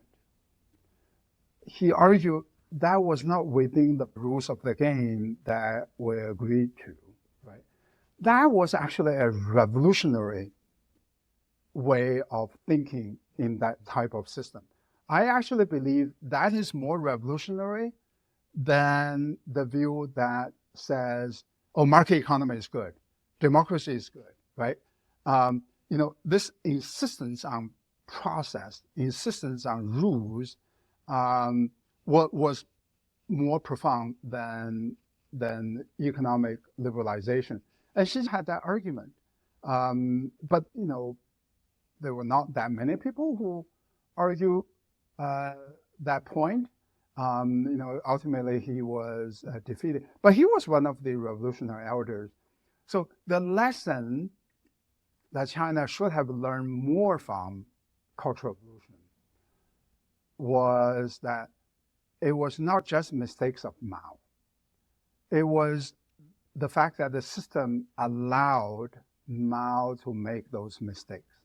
A: He argued that was not within the rules of the game that we agreed to, right? That was actually a revolutionary way of thinking in that type of system. I actually believe that is more revolutionary than the view that says, oh, market economy is good, democracy is good, right? This insistence on process, insistence on rules, what was more profound than economic liberalization. And she had that argument. But there were not that many people who argue that point. Ultimately he was defeated. But he was one of the revolutionary elders. So the lesson that China should have learned more from Cultural Revolution was that it was not just mistakes of Mao. It was the fact that the system allowed Mao to make those mistakes.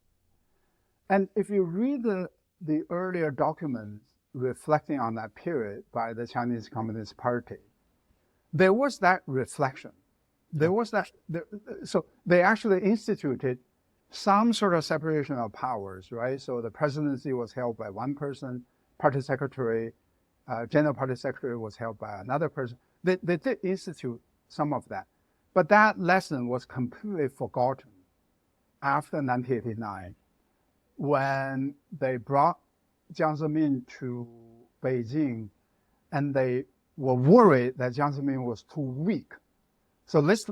A: And if you read the earlier documents reflecting on that period by the Chinese Communist Party, there was that reflection. There was that. So they actually instituted some sort of separation of powers, right? So the presidency was held by one person, party secretary, general party secretary was held by another person. They did institute some of that. But that lesson was completely forgotten after 1989, when they brought Jiang Zemin to Beijing, and they were worried that Jiang Zemin was too weak. So let's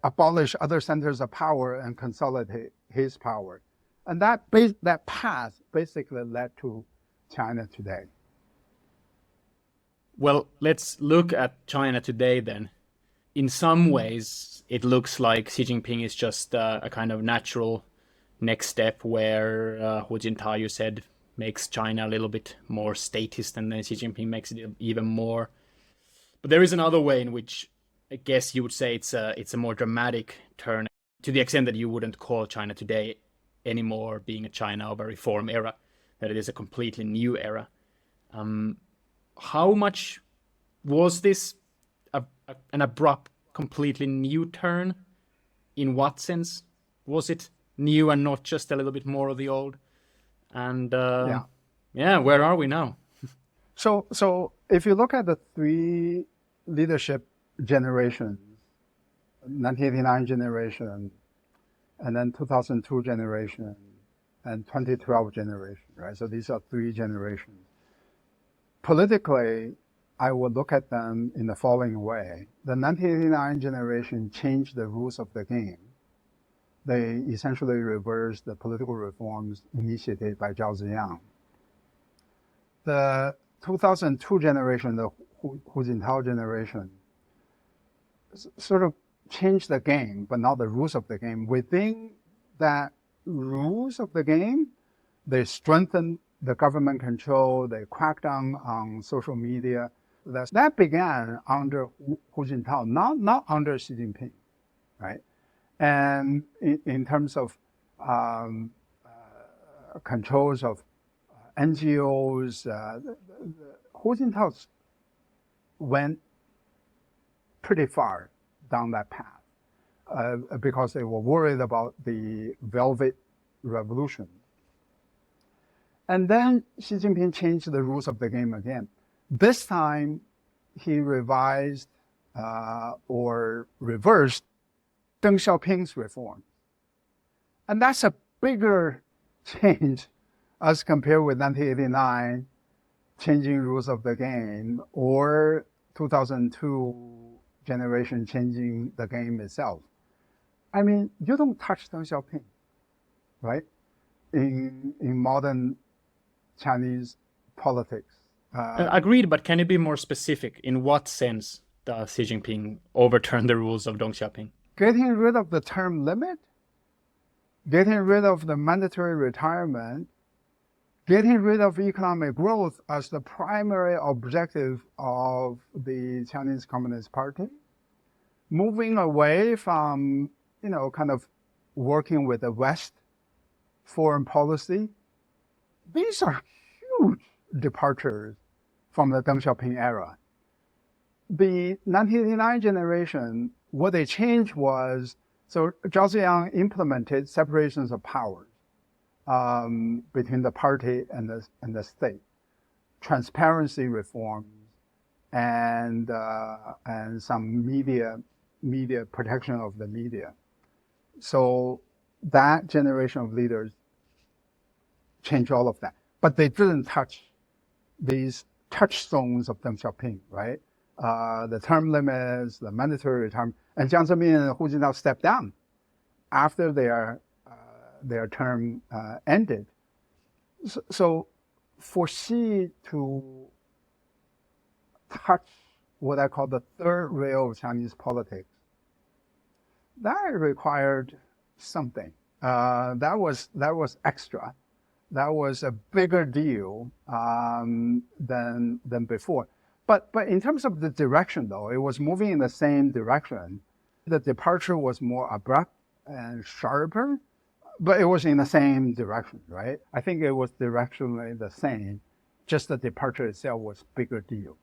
A: abolish other centers of power and consolidate his power. And that path basically led to China today.
B: Well, let's look at China today then. In some ways, it looks like Xi Jinping is just a kind of natural next step where Hu Jintao, you said, makes China a little bit more statist, and then Xi Jinping makes it even more. But there is another way in which I guess you would say it's a more dramatic turn, to the extent that you wouldn't call China today anymore being a China of a reform era, that it is a completely new era. How much was this an abrupt, completely new turn? In what sense was it new and not just a little bit more of the old? And where are we now?
A: So if you look at the three leadership generations, 1989 generation, and then 2002 generation, and 2012 generation, right? So these are three generations. Politically, I would look at them in the following way. The 1989 generation changed the rules of the game. They essentially reversed the political reforms initiated by Zhao Ziyang. The 2002 generation, the Hu Jintao generation, sort of changed the game, but not the rules of the game. Within that rules of the game, they strengthened the government control, they cracked down on social media. That began under Hu Jintao, not under Xi Jinping, right? And in terms of controls of NGOs, Hu Jintao went pretty far down that path because they were worried about the Velvet Revolution. And then Xi Jinping changed the rules of the game again. This time, he revised or reversed Deng Xiaoping's reform. And that's a bigger change as compared with 1989, changing rules of the game, or 2002 generation changing the game itself. I mean, you don't touch Deng Xiaoping, right? In modern Chinese politics.
B: Agreed, but can you be more specific? In what sense does Xi Jinping overturn the rules of Deng Xiaoping?
A: Getting rid of the term limit, getting rid of the mandatory retirement, getting rid of economic growth as the primary objective of the Chinese Communist Party, moving away from, kind of working with the West foreign policy. These are huge departures from the Deng Xiaoping era. The 1989 generation, what they changed was, so Zhao Ziyang implemented separations of powers between the party and the state, transparency reforms, and some media protection of the media. So that generation of leaders changed all of that, but they didn't touch these touchstones of Deng Xiaoping, right? The term limits, the mandatory retirement, and Jiang Zemin and Hu Jintao stepped down after their term ended. So for Xi to touch what I call the third rail of Chinese politics, that required something. That was extra. That was a bigger deal than before. But in terms of the direction, though, it was moving in the same direction. The departure was more abrupt and sharper, but it was in the same direction, right? I think it was directionally the same, just the departure itself was bigger deal.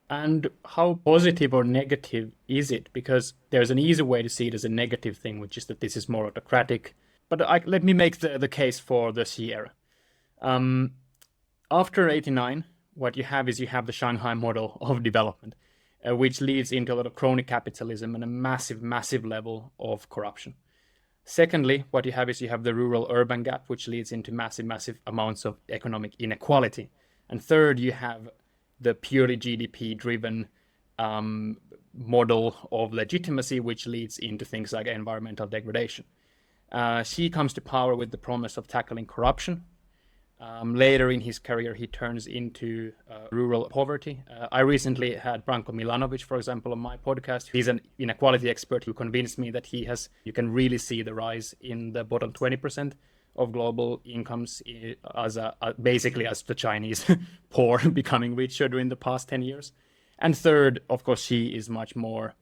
B: And how positive or negative is it? Because there's an easy way to see it as a negative thing, which is that this is more autocratic. But let me make the case for the Xi era. After 89, what you have is you have the Shanghai model of development, which leads into a lot of crony capitalism and a massive, massive level of corruption. Secondly, what you have is you have the rural-urban gap, which leads into massive, massive amounts of economic inequality. And third, you have the purely GDP-driven model of legitimacy, which leads into things like environmental degradation. Xi comes to power with the promise of tackling corruption. Later in his career, he turns into rural poverty. I recently had Branko Milanovic, for example, on my podcast. He's an inequality expert who convinced me that you can really see the rise in the bottom 20% of global incomes as basically as the Chinese poor becoming richer during the past 10 years. And third, of course, Xi is much more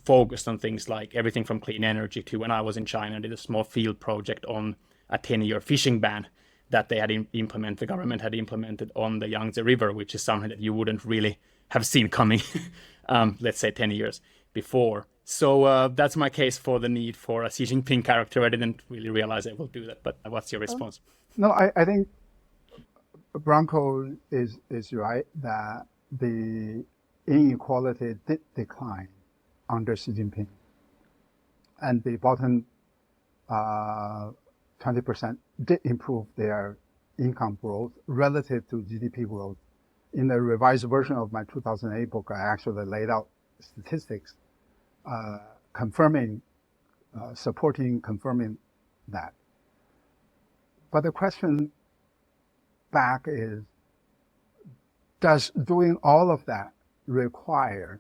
B: focused on things like everything from clean energy to, when I was in China, I did a small field project on a 10-year fishing ban that they had the government had implemented on the Yangtze River, which is something that you wouldn't really have seen coming, let's say 10 years before. So that's my case for the need for a Xi Jinping character. I didn't really realize I will do that, but what's your response?
A: No, I think Branko is right that the inequality did decline under Xi Jinping, and the bottom 20% did improve their income growth relative to GDP growth. In the revised version of my 2008 book, I actually laid out statistics confirming that. But the question back is, does doing all of that require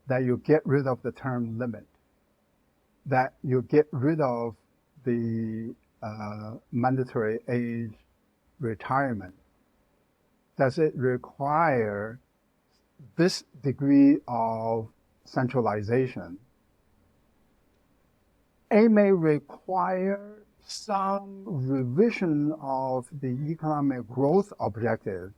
A: that you get rid of the term limit, that you get rid of the mandatory age retirement? Does it require this degree of centralization? It may require some revision of the economic growth objective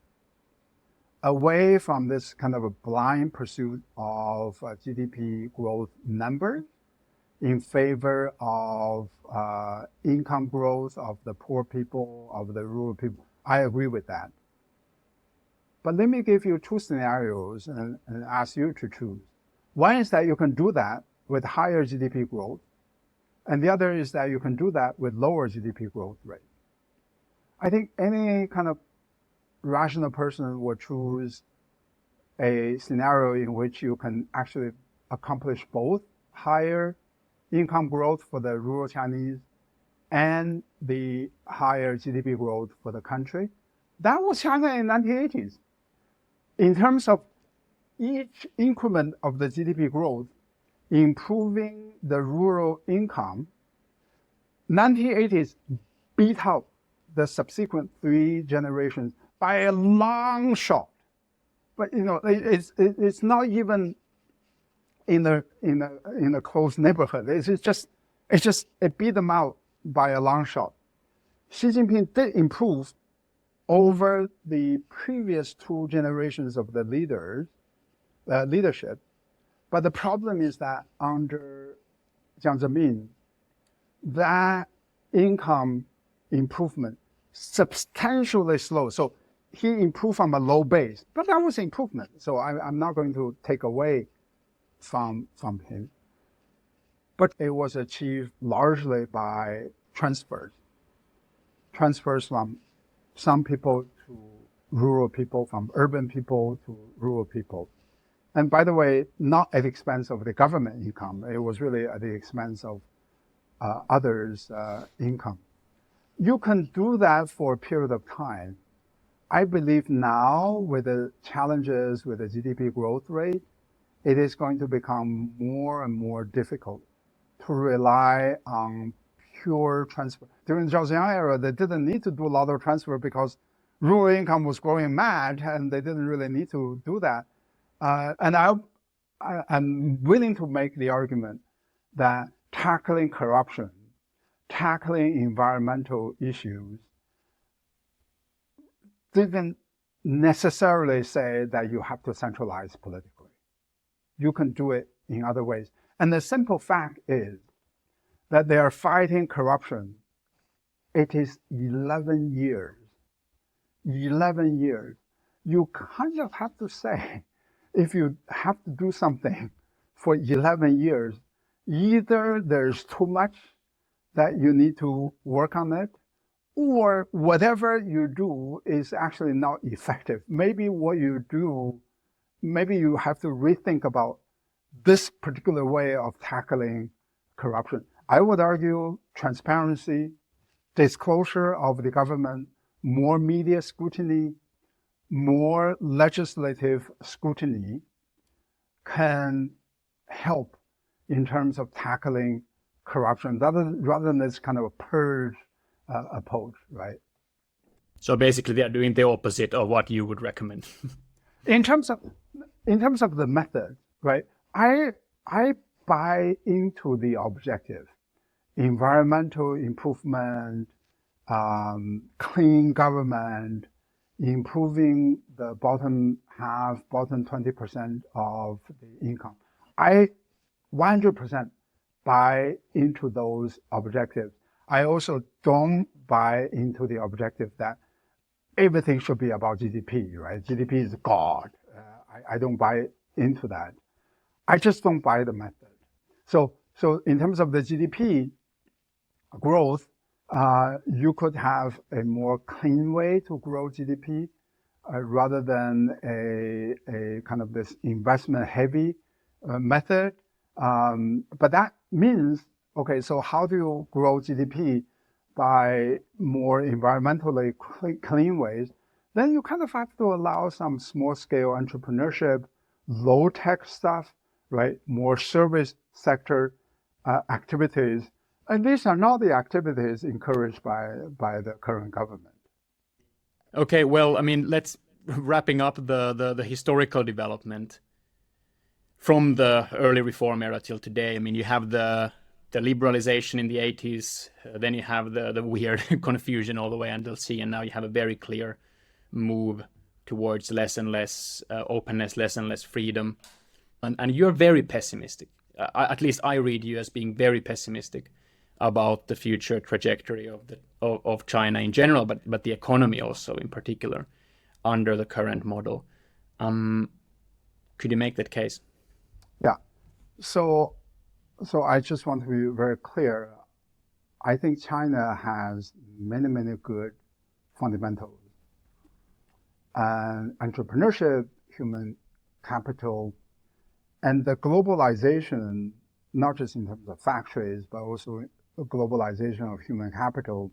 A: away from this kind of a blind pursuit of GDP growth numbers in favor of income growth of the poor people, of the rural people. I agree with that. But let me give you two scenarios and ask you to choose. One is that you can do that with higher GDP growth, and the other is that you can do that with lower GDP growth rate. I think any kind of rational person would choose a scenario in which you can actually accomplish both higher income growth for the rural Chinese and the higher GDP growth for the country. That was China in the 1980s. In terms of each increment of the GDP growth, improving the rural income, 1980s beat out the subsequent 3 generations by a long shot. But it's not even in a close neighborhood. It beat them out by a long shot. Xi Jinping did improve over the previous 2 generations of the leadership, but the problem is that under Jiang Zemin, that income improvement substantially slow. So he improved from a low base, but that was improvement. So I'm not going to take away from him. But it was achieved largely by transfers from some people to rural people, from urban people to rural people. And by the way, not at the expense of the government income. It was really at the expense of others' income. You can do that for a period of time. I believe now, with the challenges with the GDP growth rate, it is going to become more and more difficult to rely on pure transfer. During the Zhaoxiang era, they didn't need to do a lot of transfer because rural income was growing mad, and they didn't really need to do that. And I'm willing to make the argument that tackling corruption, tackling environmental issues, didn't necessarily say that you have to centralize politically. You can do it in other ways. And the simple fact is that they are fighting corruption. It is 11 years. 11 years. You kind of have to say, if you have to do something for 11 years, either there's too much that you need to work on it, or whatever you do is actually not effective. Maybe what you do, maybe you have to rethink about this particular way of tackling corruption. I would argue transparency, disclosure of the government, more media scrutiny, more legislative scrutiny can help in terms of tackling corruption rather than this kind of a purge approach, right?
B: So basically, they are doing the opposite of what you would recommend.
A: In terms of the method, right? I buy into the objective, environmental improvement, clean government, improving the bottom 20% of the income. I 100% buy into those objectives. I also don't buy into the objective that everything should be about GDP, right? GDP is God. I don't buy into that. I just don't buy the method. So in terms of the GDP growth, you could have a more clean way to grow GDP rather than a kind of this investment-heavy method. But that means, okay, so how do you grow GDP by more environmentally clean ways? Then you kind of have to allow some small-scale entrepreneurship, low-tech stuff, right? More service sector activities. And these are not the activities encouraged by the current government.
B: Okay, well, I mean, let's wrapping up the historical development from the early reform era till today. I mean, you have the liberalization in the 80s, then you have the weird confusion all the way until Xi, and now you have a very clear move towards less and less openness, less and less freedom. And you're very pessimistic. At least I read you as being very pessimistic about the future trajectory of China in general, but the economy also in particular under the current model. Could you make that case?
A: Yeah. So I just want to be very clear. I think China has many, many good fundamentals. Entrepreneurship, human capital, and the globalization, not just in terms of factories, but also the globalization of human capital.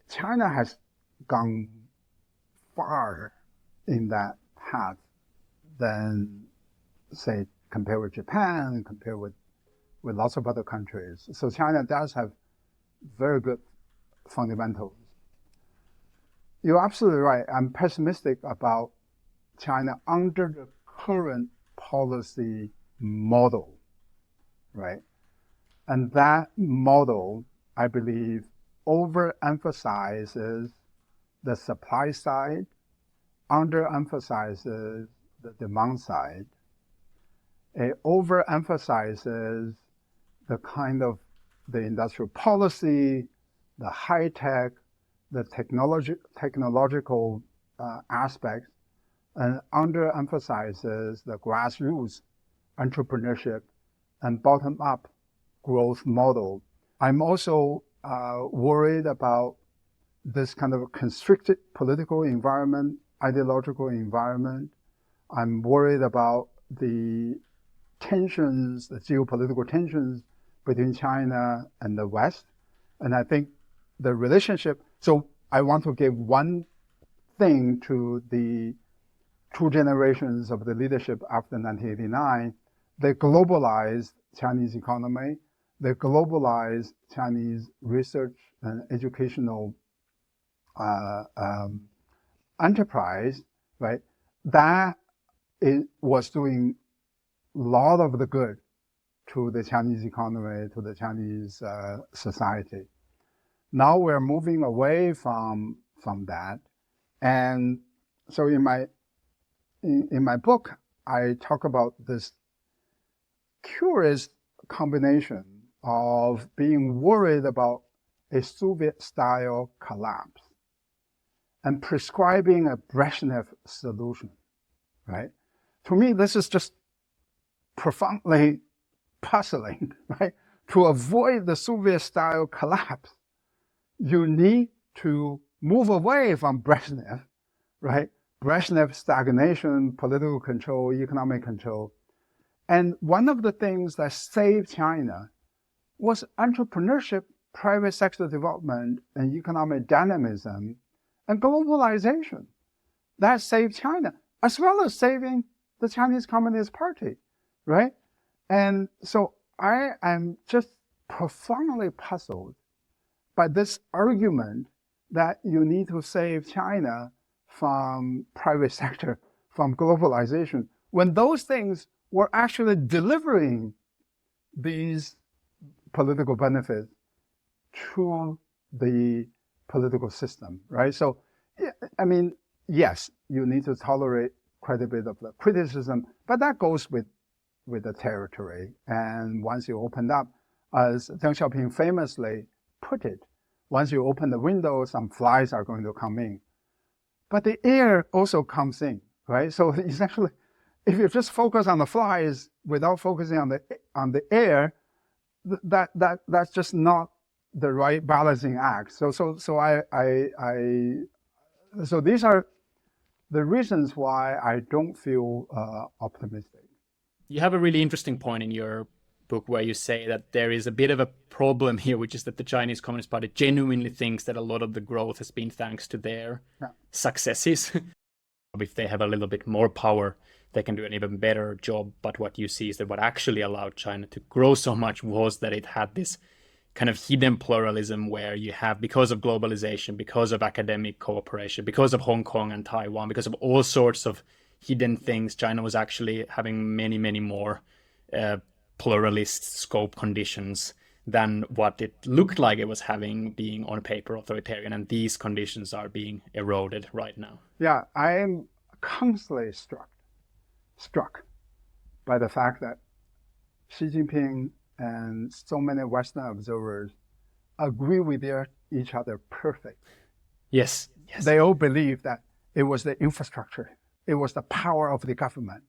A: China has gone far in that path than, say, compared with Japan, compared with lots of other countries. So China does have very good fundamentals. you're absolutely right. I'm pessimistic about China under the current policy model, right? And that model, I believe, overemphasizes the supply side, underemphasizes the demand side. It overemphasizes the kind of the industrial policy, the high tech, the technological aspects, and underemphasizes the grassroots entrepreneurship and bottom-up growth model. I'm also worried about this kind of constricted political environment, ideological environment. I'm worried about the tensions, the geopolitical tensions between China and the West. And I think the relationship, so I want to give one thing to the two generations of the leadership after 1989. They globalized Chinese economy. They globalized Chinese research and educational enterprise, right? That was doing a lot of the good to the Chinese economy, to the Chinese society. Now we're moving away from that. And so in my book, I talk about this curious combination of being worried about a Soviet-style collapse and prescribing a Brezhnev solution, right? To me, this is just profoundly puzzling, right? To avoid the Soviet-style collapse, you need to move away from Brezhnev, right? Brezhnev stagnation, political control, economic control. And one of the things that saved China was entrepreneurship, private sector development, and economic dynamism, and globalization. That saved China, as well as saving the Chinese Communist Party, right? And so I am just profoundly puzzled by this argument that you need to save China from private sector, from globalization, when those things were actually delivering these political benefits to the political system, right? So, I mean, yes, you need to tolerate quite a bit of the criticism, but that goes with the territory. And once you open up, as Deng Xiaoping famously put it, once you open the window, some flies are going to come in. But the air also comes in, right? So essentially, if you just focus on the flies without focusing on the air, that's just not the right balancing act. So these are the reasons why I don't feel optimistic.
B: You have a really interesting point in your book where you say that there is a bit of a problem here, which is that the Chinese Communist Party genuinely thinks that a lot of the growth has been thanks to their successes. If they have a little bit more power, they can do an even better job. But what you see is that what actually allowed China to grow so much was that it had this kind of hidden pluralism where you have, because of globalization, because of academic cooperation, because of Hong Kong and Taiwan, because of all sorts of hidden things, China was actually having many, many more pluralist scope conditions than what it looked like it was having, being on paper authoritarian. And these conditions are being eroded right now.
A: Yeah, I am constantly struck by the fact that Xi Jinping and so many Western observers agree with each other perfectly.
B: Yes.
A: They all believe that it was the infrastructure, it was the power of the government.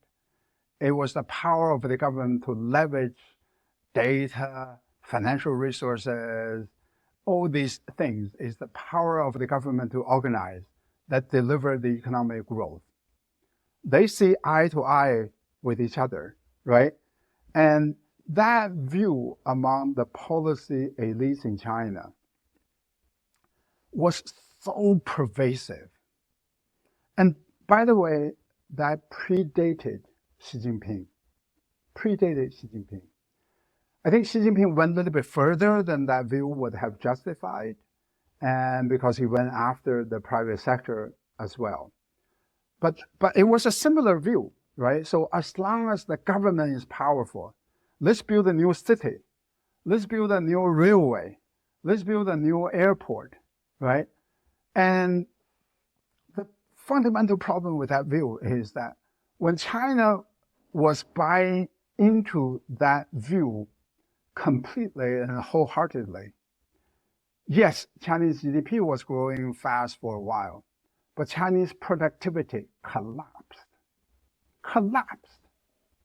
A: It was the power of the government to leverage data, financial resources, all these things is the power of the government to organize that deliver the economic growth. They see eye to eye with each other, right? And that view among the policy elites in China was so pervasive. And by the way, that predated Xi Jinping. I think Xi Jinping went a little bit further than that view would have justified. and because he went after the private sector as well. But it was a similar view, right? So as long as the government is powerful, let's build a new city, let's build a new railway, let's build a new airport, right? And the fundamental problem with that view is that when China was buying into that view completely and wholeheartedly, yes, Chinese GDP was growing fast for a while, but Chinese productivity collapsed,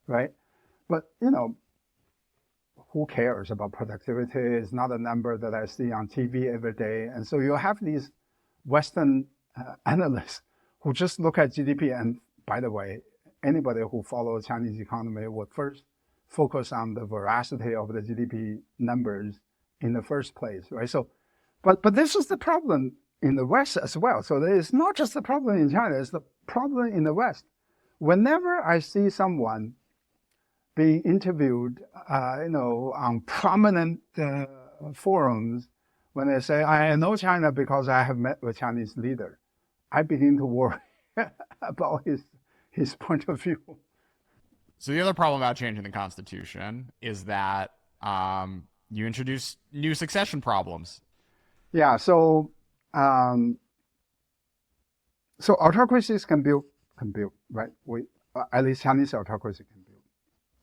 A: right? But, who cares about productivity? It's not a number that I see on TV every day. And so you have these Western analysts who just look at GDP. And by the way, anybody who follows Chinese economy would first focus on the veracity of the GDP numbers in the first place, right? So, but this is the problem in the West as well. So it's not just the problem in China, it's the problem in the West. Whenever I see someone being interviewed, on prominent forums, when they say, I know China because I have met with Chinese leader, I begin to worry about his point of view.
C: So the other problem about changing the constitution is that you introduce new succession problems.
A: Yeah, so autocracies can build, right? At least Chinese autocracy can build.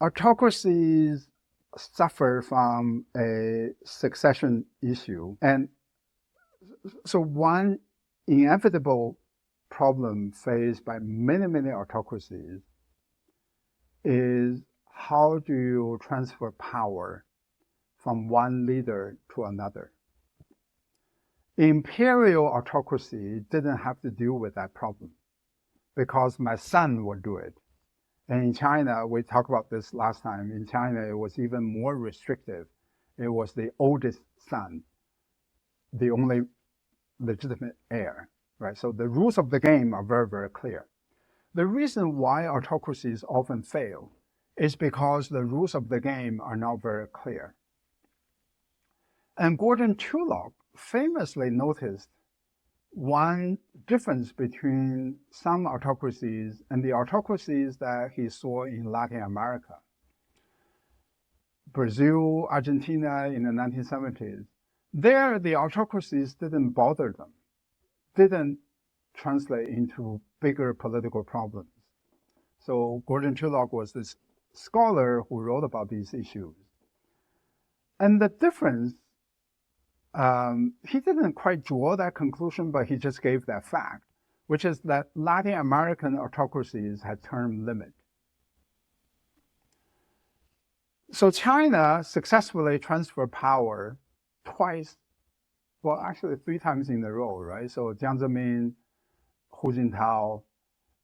A: Autocracies suffer from a succession issue. And so one inevitable problem faced by many, many autocracies is how do you transfer power from one leader to another? Imperial autocracy didn't have to deal with that problem because my son would do it. And in China, we talked about this last time, in China it was even more restrictive. It was the oldest son, the only legitimate heir, right? So the rules of the game are very, very clear. The reason why autocracies often fail is because the rules of the game are not very clear. And Gordon Tullock famously noticed one difference between some autocracies and the autocracies that he saw in Latin America. Brazil, Argentina in the 1970s, there the autocracies didn't bother them, didn't translate into bigger political problems. So Gordon Tullock was this scholar who wrote about these issues. And the difference, he didn't quite draw that conclusion, but he just gave that fact, which is that Latin American autocracies had term limit. So China successfully transferred power twice, well, actually 3 times in a row, right? So Jiang Zemin, Hu Jintao,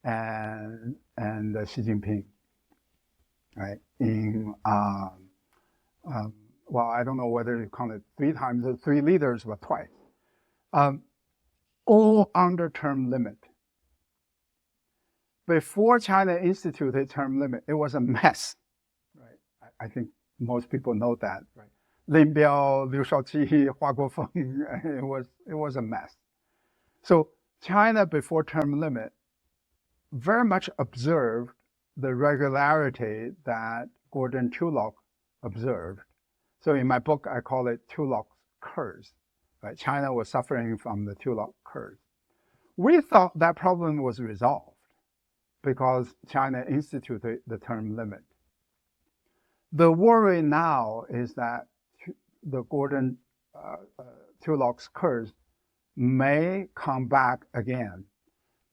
A: and Xi Jinping, right? Well, I don't know whether you count it 3 times or 3 leaders, but twice. All under term limit. Before China instituted term limit, it was a mess, right? I think most people know that, right? Lin Biao, Liu Shaoqi, Hua Guofeng, it was a mess. So China before term limit very much observed the regularity that Gordon Tullock observed. So in my book, I call it Tullock's curse. Right? China was suffering from the Tullock curse. We thought that problem was resolved because China instituted the term limit. The worry now is that the Gordon Tullock's curse may come back again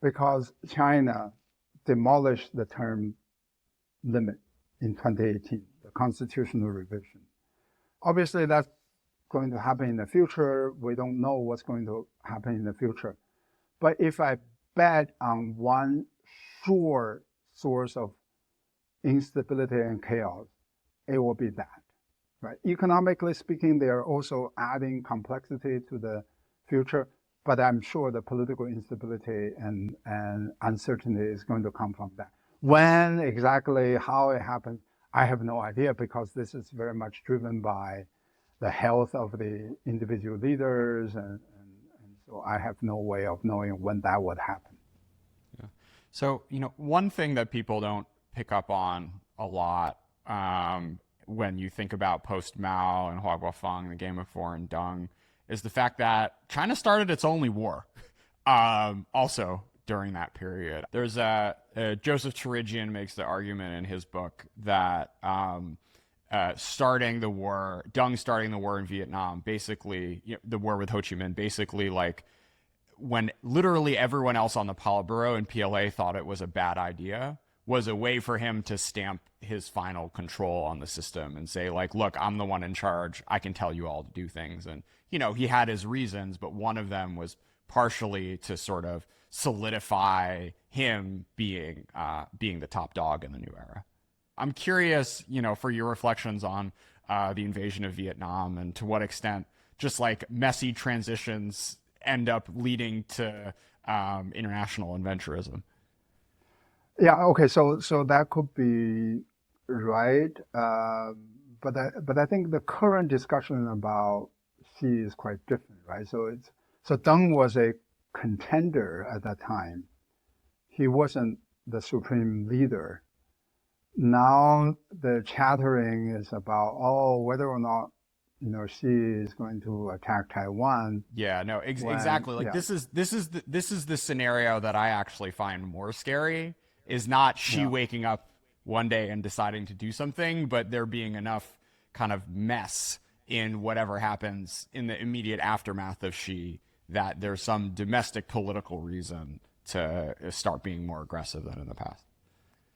A: because China demolished the term limit in 2018, the constitutional revision. Obviously, that's going to happen in the future. We don't know what's going to happen in the future. But if I bet on one sure source of instability and chaos, it will be that. Right? Economically speaking, they are also adding complexity to the future, but I'm sure the political instability and uncertainty is going to come from that. When exactly, how it happens, I have no idea because this is very much driven by the health of the individual leaders So I have no way of knowing when that would happen.
C: Yeah. So, one thing that people don't pick up on a lot when you think about post-Mao and Hua Guofeng, the Game of Foreign Dung, is the fact that China started its only war also during that period. There's Joseph Cherigian makes the argument in his book that starting the war in Vietnam, basically, the war with Ho Chi Minh, basically like when literally everyone else on the Politburo and PLA thought it was a bad idea, was a way for him to stamp his final control on the system and say, like, look, I'm the one in charge. I can tell you all to do things. And, he had his reasons, but one of them was partially to sort of solidify him being the top dog in the new era. I'm curious, for your reflections on the invasion of Vietnam and to what extent just like messy transitions end up leading to international adventurism.
A: Yeah. Okay. So that could be right. But I think the current discussion about Xi is quite different, right? So Deng was a contender at that time. He wasn't the supreme leader. Now the chattering is about whether or not Xi is going to attack Taiwan.
C: Yeah, no, exactly. Like this is the scenario that I actually find more scary. Is not Xi waking up one day and deciding to do something, but there being enough kind of mess in whatever happens in the immediate aftermath of Xi that there's some domestic political reason to start being more aggressive than in the past.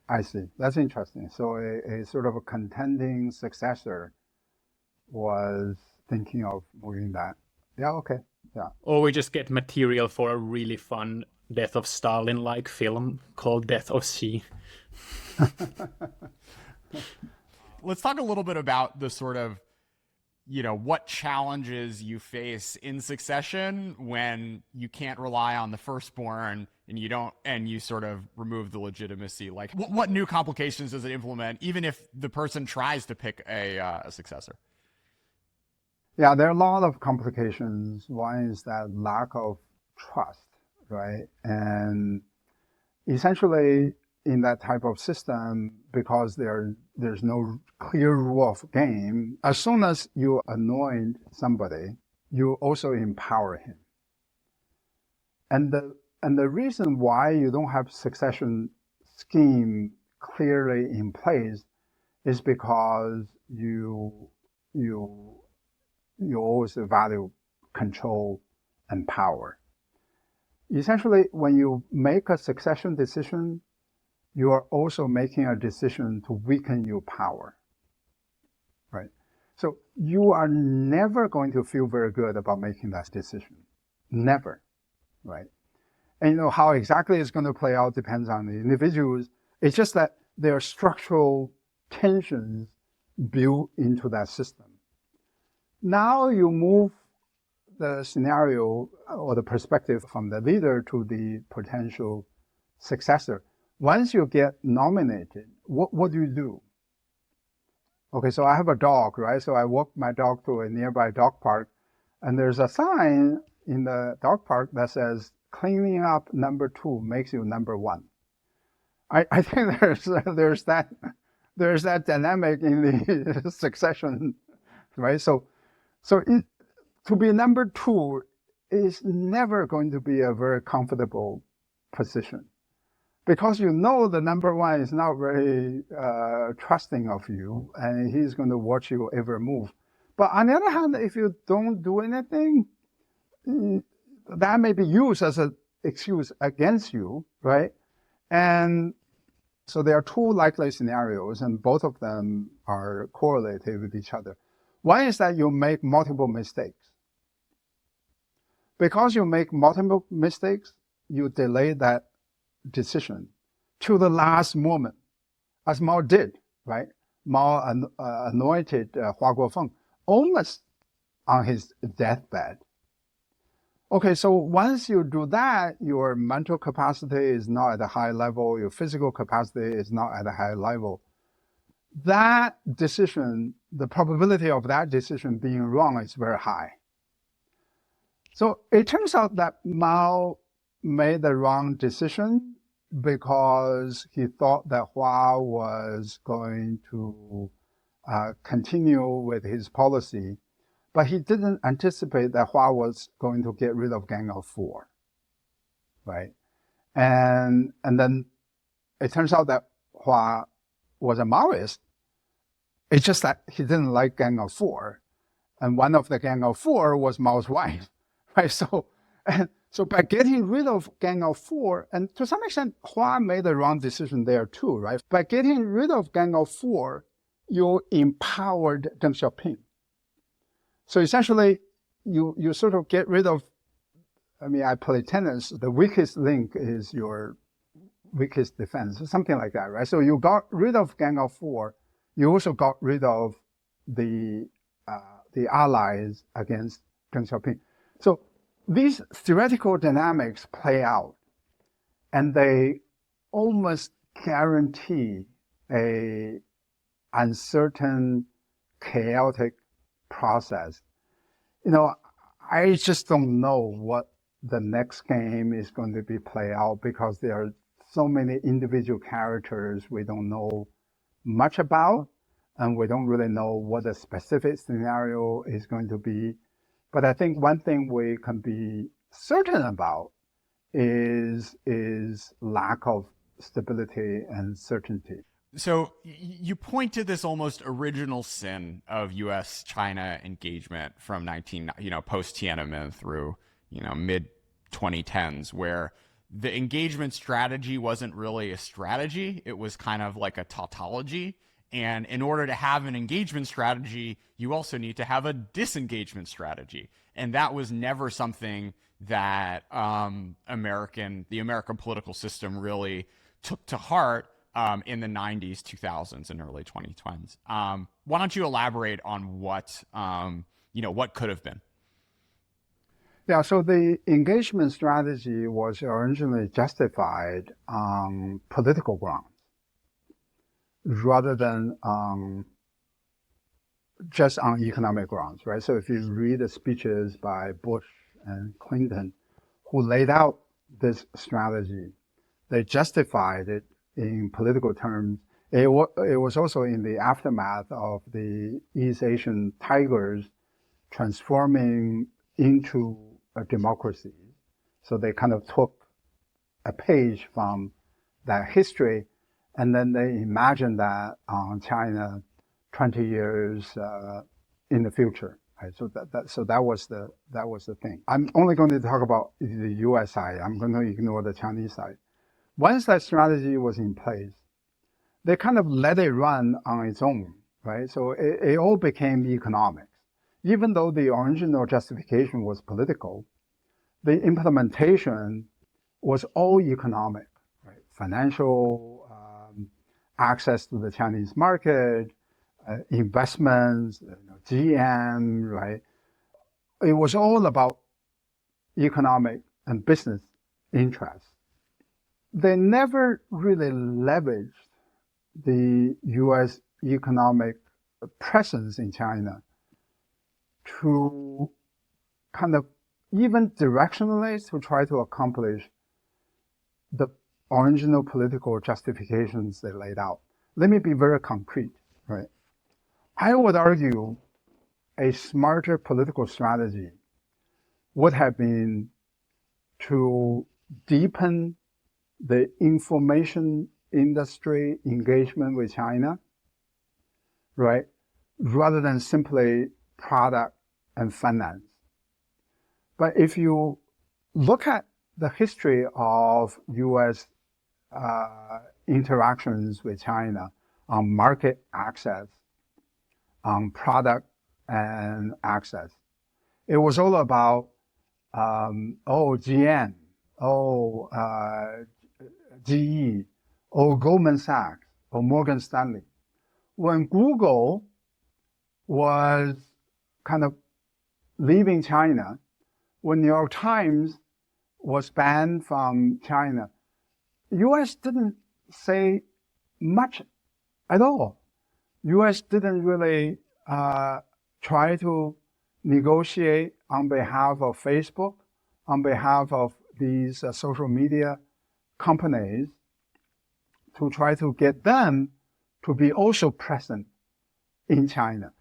A: I see. That's interesting. So a sort of a contending successor was thinking of moving that. Yeah, okay. Yeah.
B: Or we just get material for a really fun Death of Stalin-like film called Death of Xi.
C: Let's talk a little bit about the sort of, what challenges you face in succession when you can't rely on the firstborn and you sort of remove the legitimacy. Like what new complications does it implement, even if the person tries to pick a successor?
A: Yeah, there are a lot of complications. One is that lack of trust, right? And essentially, in that type of system, because there's no clear rule of game, as soon as you anoint somebody, you also empower him. And the reason why you don't have succession scheme clearly in place is because you always value control and power. Essentially, when you make a succession decision, you are also making a decision to weaken your power, right? So you are never going to feel very good about making that decision. Never, right? And how exactly it's going to play out depends on the individuals. It's just that there are structural tensions built into that system. Now you move the scenario or the perspective from the leader to the potential successor. Once you get nominated, what do you do? Okay, so I have a dog, right? So I walk my dog to a nearby dog park, and there's a sign in the dog park that says, cleaning up number 2 makes you number 1. I think there's that dynamic in the succession, right? So to be number 2 is never going to be a very comfortable position, because the number 1 is not very trusting of you, and he's going to watch you every move. But on the other hand, if you don't do anything, that may be used as an excuse against you, right? And so there are 2 likely scenarios, and both of them are correlated with each other. One is that you make multiple mistakes. Because you make multiple mistakes, you delay that decision to the last moment, as Mao did, right? Mao anointed Hua Guofeng almost on his deathbed. Okay, so once you do that, your mental capacity is not at a high level, your physical capacity is not at a high level. That decision, the probability of that decision being wrong is very high. So it turns out that Mao made the wrong decision because he thought that Hua was going to continue with his policy, but he didn't anticipate that Hua was going to get rid of Gang of Four, right? And then it turns out that Hua was a Maoist. It's just that he didn't like Gang of Four, and one of the Gang of Four was Mao's wife, right? So by getting rid of Gang of Four, and to some extent, Hua made the wrong decision there too, right? By getting rid of Gang of Four, you empowered Deng Xiaoping. So essentially, you sort of get rid of, I mean, I play tennis, the weakest link is your weakest defense, something like that, right? So you got rid of Gang of Four, you also got rid of the allies against Deng Xiaoping. So these theoretical dynamics play out, and they almost guarantee a uncertain, chaotic process. I just don't know what the next game is going to be play out because there are so many individual characters we don't know much about, and we don't really know what the specific scenario is going to be. But I think one thing we can be certain about is lack of stability and certainty.
C: So you point to this almost original sin of U.S.-China engagement from post Tiananmen through mid 2010s, where the engagement strategy wasn't really a strategy; it was kind of like a tautology. And in order to have an engagement strategy, you also need to have a disengagement strategy, and that was never something that the American political system really took to heart. In the 90s, 2000s, and early 2010s. Why don't you elaborate on what could have been?
A: Yeah, so the engagement strategy was originally justified on political grounds rather than just on economic grounds, right? So if you read the speeches by Bush and Clinton, who laid out this strategy, they justified it in political terms. It was also in the aftermath of the East Asian tigers transforming into a democracy. So they kind of took a page from that history, and then they imagined that on China 20 years in the future. Right? So that was the thing. I'm only going to talk about the U.S. side. I'm going to ignore the Chinese side. Once that strategy was in place, they kind of let it run on its own, right? So it all became economics. Even though the original justification was political, the implementation was all economic, right? Financial, access to the Chinese market, investments, GM, right? It was all about economic and business interests. They never really leveraged the U.S. economic presence in China to kind of even directionally to try to accomplish the original political justifications they laid out. Let me be very concrete, right? I would argue a smarter political strategy would have been to deepen the information industry engagement with China, right? Rather than simply product and finance. But if you look at the history of U.S. Interactions with China on market access, on product and access, it was all about, GM, GE, or Goldman Sachs, or Morgan Stanley. When Google was kind of leaving China, when New York Times was banned from China, U.S. didn't say much at all. U.S. didn't really try to negotiate on behalf of Facebook, on behalf of these social media companies to try to get them to be also present in China.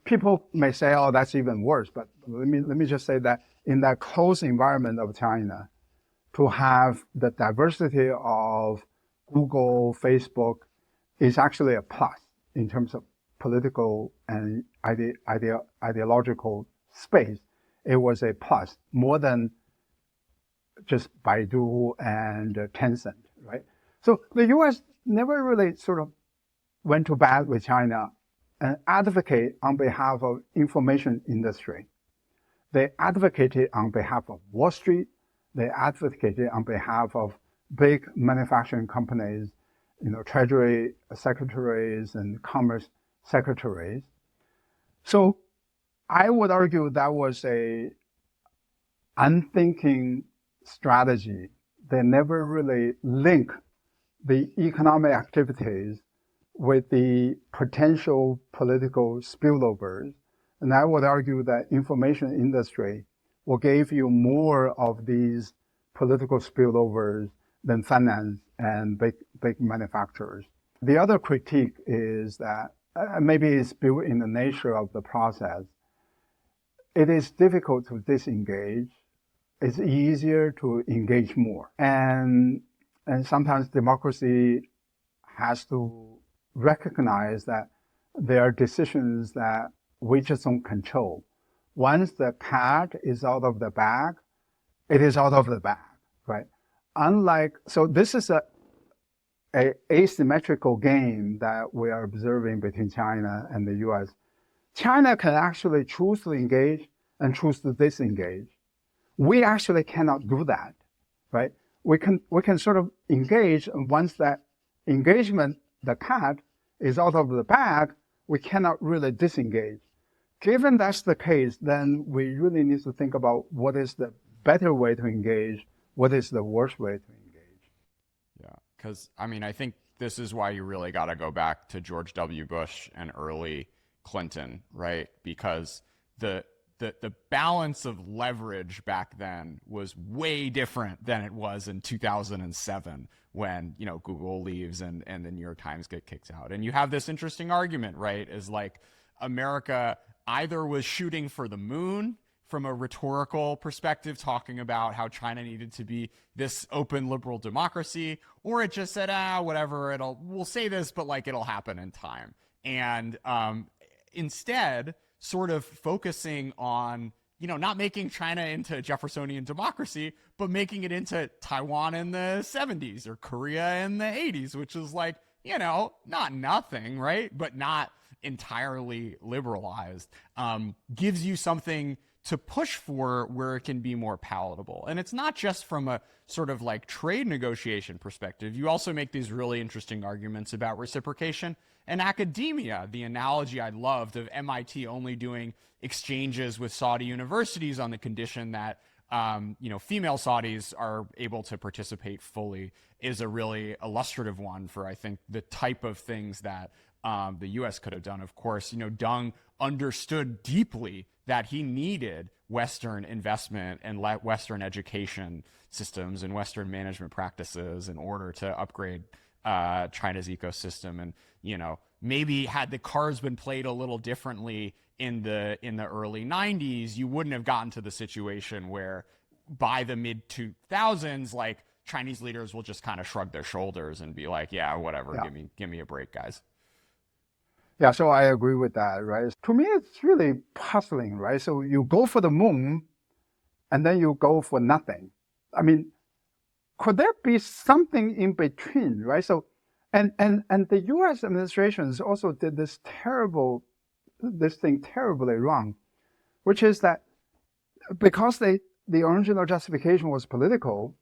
A: People may say, oh, that's even worse, but let me just say that in that close environment of China, to have the diversity of Google, Facebook is actually a plus in terms of political and ideological space. It was a plus more than just Baidu and Tencent, right? So the U.S. never really sort of went to bat with China and advocate on behalf of information industry. They advocated on behalf of Wall Street. They advocated on behalf of big manufacturing companies, treasury secretaries and commerce secretaries. So I would argue that was a unthinking strategy. They never really link the economic activities with the potential political spillovers. And I would argue that information industry will give you more of these political spillovers than finance and big manufacturers. The other critique is that maybe it's built in the nature of the process. It is difficult to disengage. It's easier to engage more. And sometimes democracy has to recognize that there are decisions that we just don't control. Once the cat is out of the bag, it is out of the bag, right? So this is a asymmetrical game that we are observing between China and the US. China can actually choose to engage and choose to disengage. We actually cannot do that, right? We can sort of engage, and once that engagement, the cat, is out of the bag, we cannot really disengage. Given that's the case, then we really need to think about what is the better way to engage, what is the worst way to engage.
C: Yeah, because I think this is why you really got to go back to George W. Bush and early Clinton, right? Because the balance of leverage back then was way different than it was in 2007 when, Google leaves and the New York Times get kicked out. And you have this interesting argument, right? Is like America either was shooting for the moon from a rhetorical perspective, talking about how China needed to be this open liberal democracy, or it just said, whatever, we'll say this, but it'll happen in time. And instead, sort of focusing on, not making China into Jeffersonian democracy, but making it into Taiwan in the 70s or Korea in the 80s, which is not nothing, right? But not entirely liberalized, gives you something to push for where it can be more palatable. And it's not just from a sort of trade negotiation perspective. You also make these really interesting arguments about reciprocation and academia. The analogy I loved of MIT only doing exchanges with Saudi universities on the condition that female Saudis are able to participate fully is a really illustrative one for, I think, the type of things that the U.S. could have done. Of course, Deng understood deeply that he needed Western investment and Western education systems and Western management practices in order to upgrade China's ecosystem. And, maybe had the cards been played a little differently in the early 90s, you wouldn't have gotten to the situation where by the mid 2000s, Chinese leaders will just kind of shrug their shoulders and be like, yeah, whatever, yeah. Give me a break, guys.
A: Yeah, so I agree with that, right? To me, it's really puzzling, right? So you go for the moon, and then you go for nothing. I mean, could there be something in between, right? So, and the U.S. administrations also did this thing terribly wrong, which is that because the original justification was political,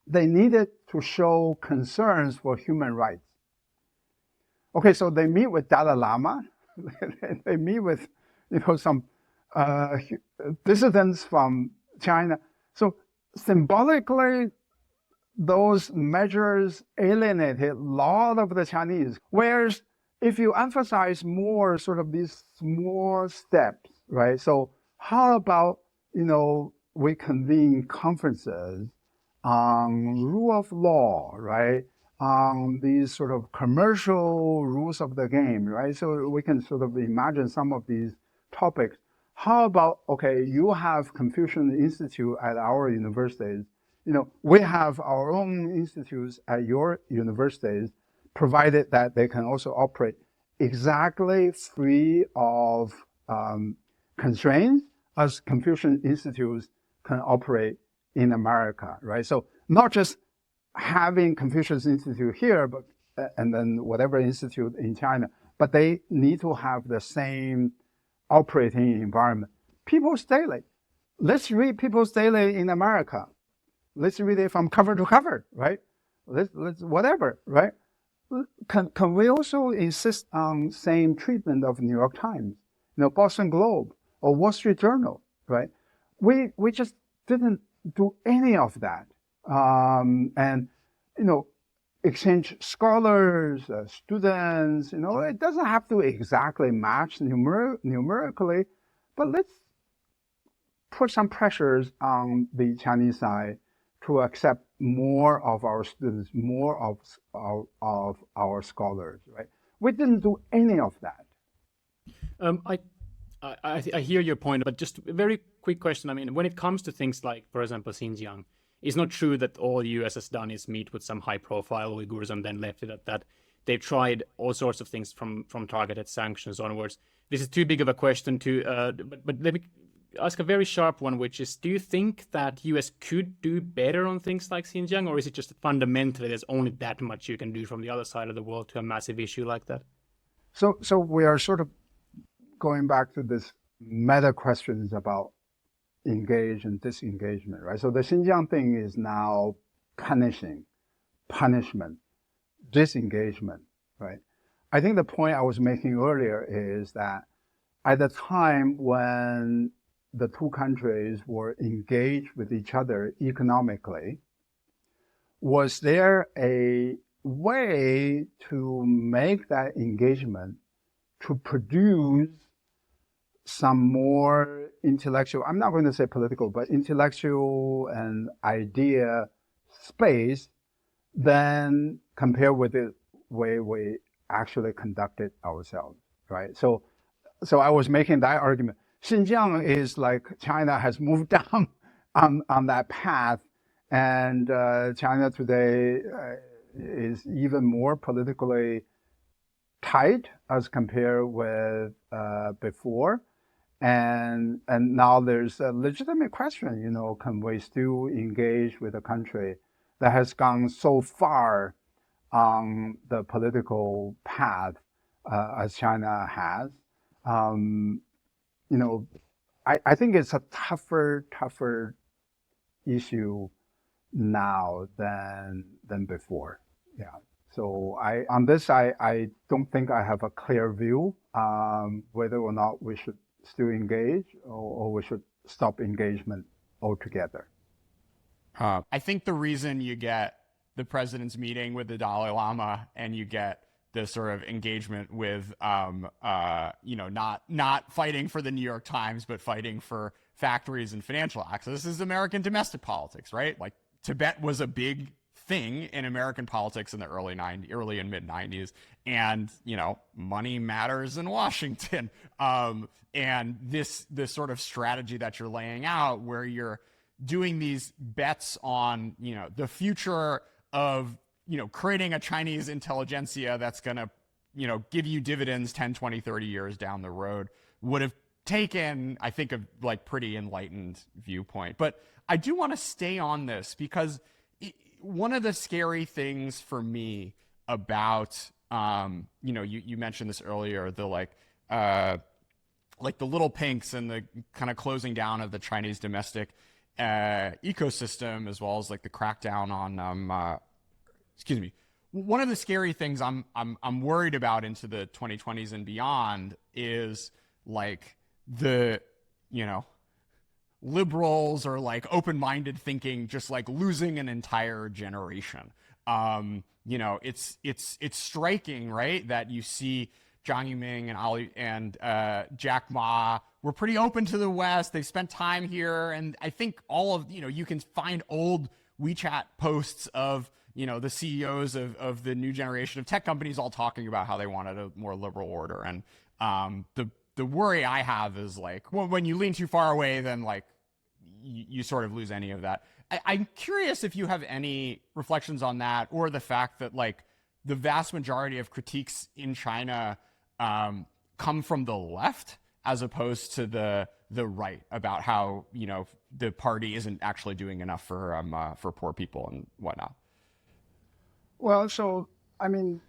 A: they needed to show concerns for human rights. Okay, so they meet with Dalai Lama, they meet with, some dissidents from China. So symbolically, those measures alienated a lot of the Chinese. Whereas if you emphasize more sort of these small steps, right? So How about, we convene conferences on rule of law, right? On these sort of commercial rules of the game, right? So we can sort of imagine some of these topics. How about, okay, you have Confucian Institute at our universities. We have our own institutes at your universities, provided that they can also operate exactly free of constraints as Confucian institutes can operate in America, right? So not just having Confucius Institute here, but and then whatever institute in China, but they need to have the same operating environment. People's Daily. Let's read People's Daily in America. Let's read it from cover to cover, right? Let's whatever, right? Can we also insist on same treatment of New York Times, Boston Globe, or Wall Street Journal, right? We just didn't do any of that, and exchange scholars, students. It doesn't have to exactly match numerically, but let's put some pressures on the Chinese side to accept more of our students, more of our scholars, right? We didn't do any of that.
B: I hear your point, but just a very quick question. I mean, when it comes to things like, for example, Xinjiang, it's not true that all the US has done is meet with some high-profile Uyghurs and then left it at that. They've tried all sorts of things from targeted sanctions onwards. This is too big of a question to, but let me ask a very sharp one, which is, do you think that US could do better on things like Xinjiang, or is it just fundamentally there's only that much you can do from the other side of the world to a massive issue like that?
A: So we are sort of going back to this meta questions about engage and disengagement, right? So the Xinjiang thing is now punishment, disengagement, right? I think the point I was making earlier is that at the time when the two countries were engaged with each other economically, was there a way to make that engagement to produce some more intellectual, I'm not going to say political, but intellectual and idea space than compared with the way we actually conducted ourselves, right? So I was making that argument. Xinjiang is like China has moved down on that path, and China today is even more politically tight as compared with before. And now there's a legitimate question, can we still engage with a country that has gone so far on the political path as China has? I think it's a tougher issue now than before. Yeah. So on this, I don't think I have a clear view whether or not we should still engage or we should stop engagement altogether.
C: I think the reason you get the president's meeting with the Dalai Lama and you get the sort of engagement with, not fighting for the New York Times, but fighting for factories and financial access is American domestic politics, right? Like Tibet was a big thing in American politics in the early and mid 90s. And, money matters in Washington. And this sort of strategy that you're laying out where you're doing these bets on, the future of, creating a Chinese intelligentsia that's going to, give you dividends 10, 20, 30 years down the road would have taken, I think, a pretty enlightened viewpoint. But I do want to stay on this because one of the scary things for me about, you mentioned this earlier, the the little pinks and the kind of closing down of the Chinese domestic ecosystem, as well as the crackdown on, one of the scary things I'm worried about into the 2020s and beyond is the, liberals or open-minded thinking just losing an entire generation. It's striking, right, that you see Jiang Yiming and Jack Ma were pretty open to the West. They've spent time here, and I think all of you can find old WeChat posts of the CEOs of the new generation of tech companies all talking about how they wanted a more liberal order. And the worry I have is like, well, when you lean too far away, then like you sort of lose any of that. I'm curious if you have any reflections on that, or the fact that like the vast majority of critiques in China come from the left as opposed to the right about how the party isn't actually doing enough for poor people and whatnot.
A: Well, so I mean,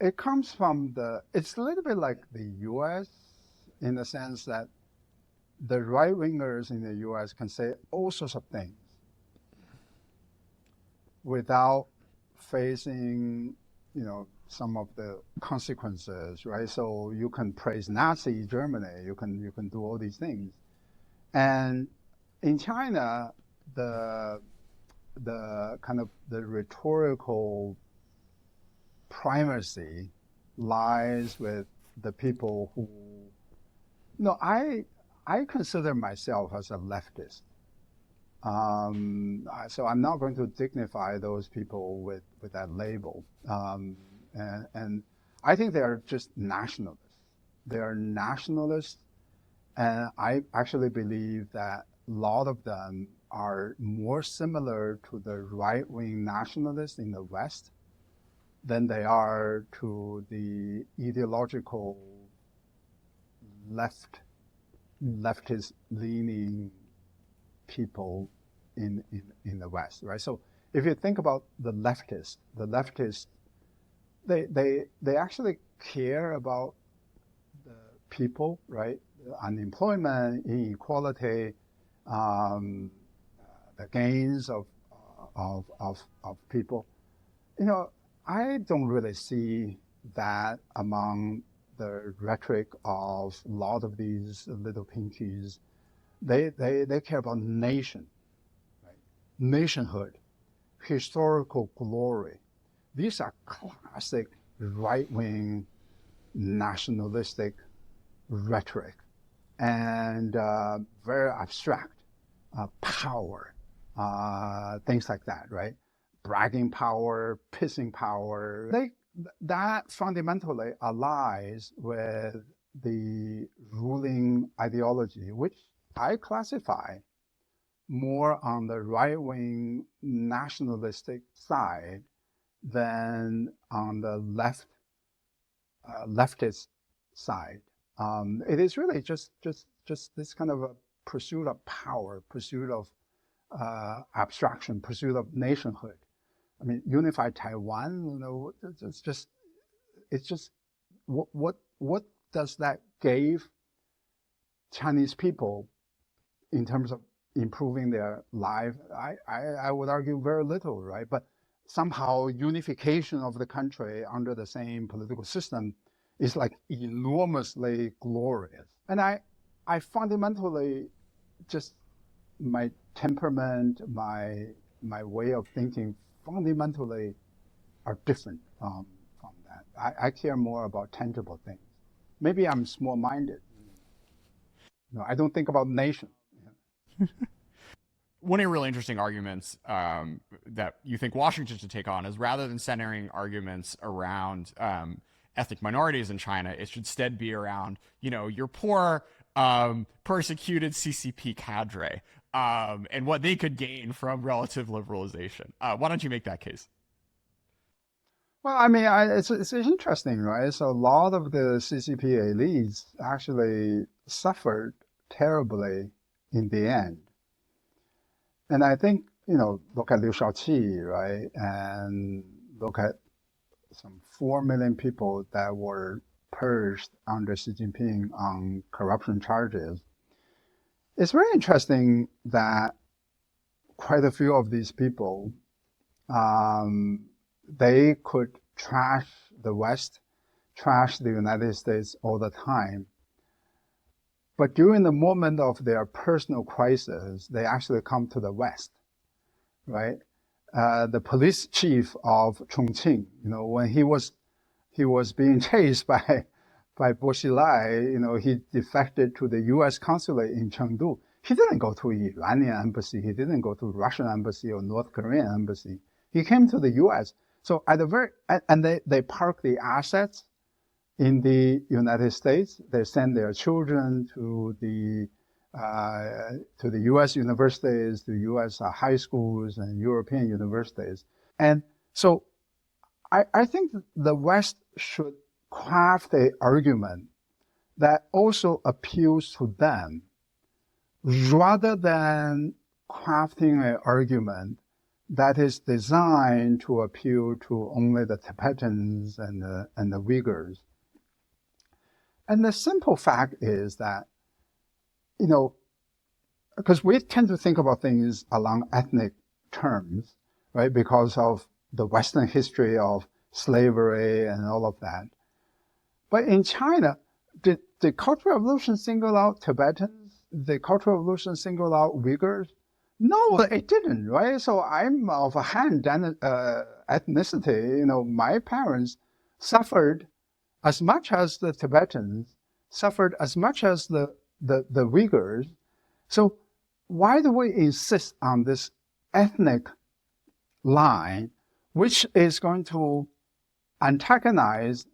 A: it comes from it's a little bit like the U.S. in the sense that the right-wingers in the U.S. can say all sorts of things without facing, some of the consequences, right? So you can praise Nazi Germany, you can do all these things, and in China, the kind of the rhetorical primacy lies with the people who, I consider myself as a leftist. So I'm not going to dignify those people with that label. And I think they're just nationalists. They're nationalists, and I actually believe that a lot of them are more similar to the right-wing nationalists in the West than they are to the ideological leftist-leaning people in the West, right? So if you think about the leftists, they actually care about the people, right? Unemployment, inequality, the gains of people. I don't really see that among the rhetoric of a lot of these little pinkies. They care about nation, right? Nationhood, historical glory. These are classic right-wing nationalistic rhetoric, and very abstract power, things like that, right? Bragging power, pissing power. That fundamentally allies with the ruling ideology, which I classify more on the right-wing nationalistic side than on the leftist side. It is really just this kind of a pursuit of power, pursuit of abstraction, pursuit of nationhood. I mean, unified Taiwan. It's just what does that give Chinese people in terms of improving their life? I would argue very little, right? But somehow unification of the country under the same political system is like enormously glorious. And I fundamentally just, my temperament, my way of thinking fundamentally are different from that. I care more about tangible things. Maybe I'm small-minded. I don't think about nation.
C: One of your really interesting arguments that you think Washington should take on is, rather than centering arguments around ethnic minorities in China, it should instead be around, your poor, persecuted CCP cadre and what they could gain from relative liberalization. Why don't you make that case?
A: Well, I mean, it's interesting, right? So a lot of the CCP elites actually suffered terribly in the end. And I think, look at Liu Shaoqi, right? And look at some 4 million people that were purged under Xi Jinping on corruption charges. It's very interesting that quite a few of these people, they could trash the West, trash the United States all the time. But during the moment of their personal crisis, they actually come to the West, right? The police chief of Chongqing, when he he was being chased by Bo Xilai. He defected to the U.S. consulate in Chengdu. He didn't go to Iranian embassy. He didn't go to Russian embassy or North Korean embassy. He came to the U.S. So and they park the assets in the United States. They send their children to the U.S. universities, to U.S. High schools and European universities. And so I think the West should craft an argument that also appeals to them, rather than crafting an argument that is designed to appeal to only the Tibetans and the Uyghurs. And the simple fact is that, because we tend to think about things along ethnic terms, right? Because of the Western history of slavery and all of that. But in China, did the Cultural Revolution single out Tibetans? Did the Cultural Revolution single out Uyghurs? No, it didn't, right? So I'm of a Han ethnicity. My parents suffered as much as the Tibetans, suffered as much as the Uyghurs. So why do we insist on this ethnic line, which is going to antagonize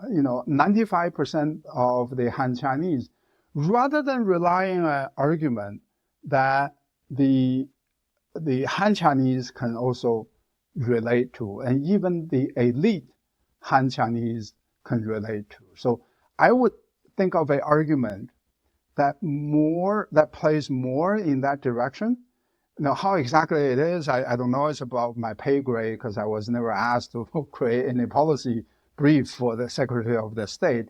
A: 95% of the Han Chinese, rather than relying on an argument that the Han Chinese can also relate to, and even the elite Han Chinese can relate to. So I would think of an argument that plays more in that direction. How exactly it is, I don't know. It's about my pay grade, because I was never asked to create any policy brief for the Secretary of the State.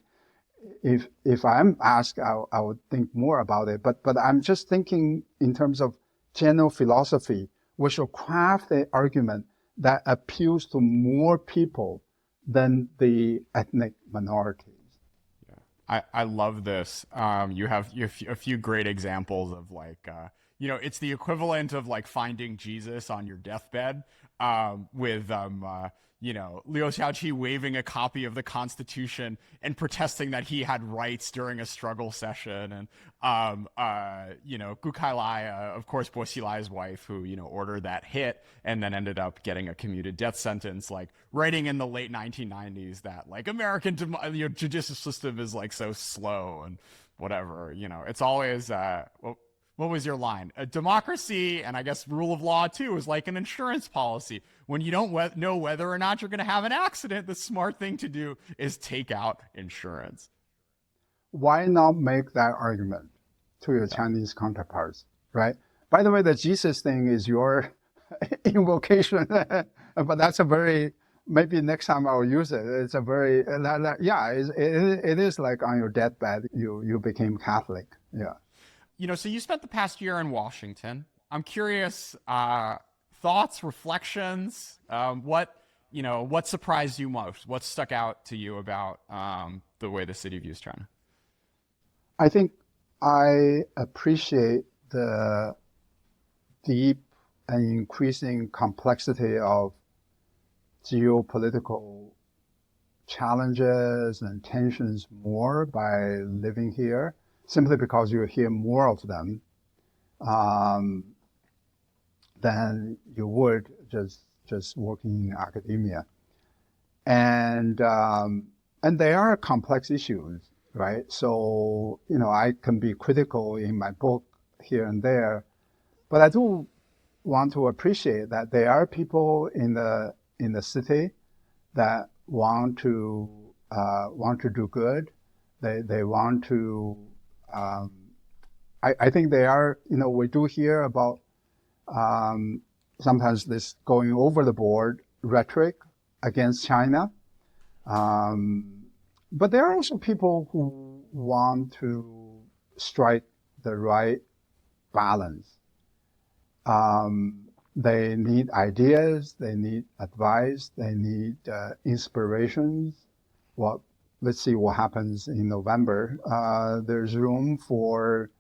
A: If I'm asked, I would think more about it. But I'm just thinking in terms of general philosophy. We should craft an argument that appeals to more people than the ethnic minorities.
C: I love this. You have a few great examples of it's the equivalent of finding Jesus on your deathbed, with Liu Xiaoqi waving a copy of the Constitution and protesting that he had rights during a struggle session, and Gu Kailai, of course, Bo Xilai's wife, who ordered that hit and then ended up getting a commuted death sentence, writing in the late 1990s that American judicial system is so slow and whatever. It's always what was your line? A democracy, and I guess rule of law too, is like an insurance policy. When you don't know whether or not you're going to have an accident, the smart thing to do is take out insurance.
A: Why not make that argument to your Chinese counterparts, right? By the way, the Jesus thing is your invocation, but that's maybe next time I'll use it. It's it is like on your deathbed, you became Catholic. Yeah.
C: So you spent the past year in Washington. I'm curious, thoughts, reflections, what surprised you most? What stuck out to you about the way the city views China?
A: I think I appreciate the deep and increasing complexity of geopolitical challenges and tensions more by living here, simply because you hear more of them than you would just working in academia. And they are complex issues, right? So, I can be critical in my book here and there, but I do want to appreciate that there are people in the city that want to do good. They want to. I think they are. We do hear about sometimes this going over the board rhetoric against China. But there are also people who want to strike the right balance. They need ideas, they need advice, they need inspirations. Well, let's see what happens in November. There's room for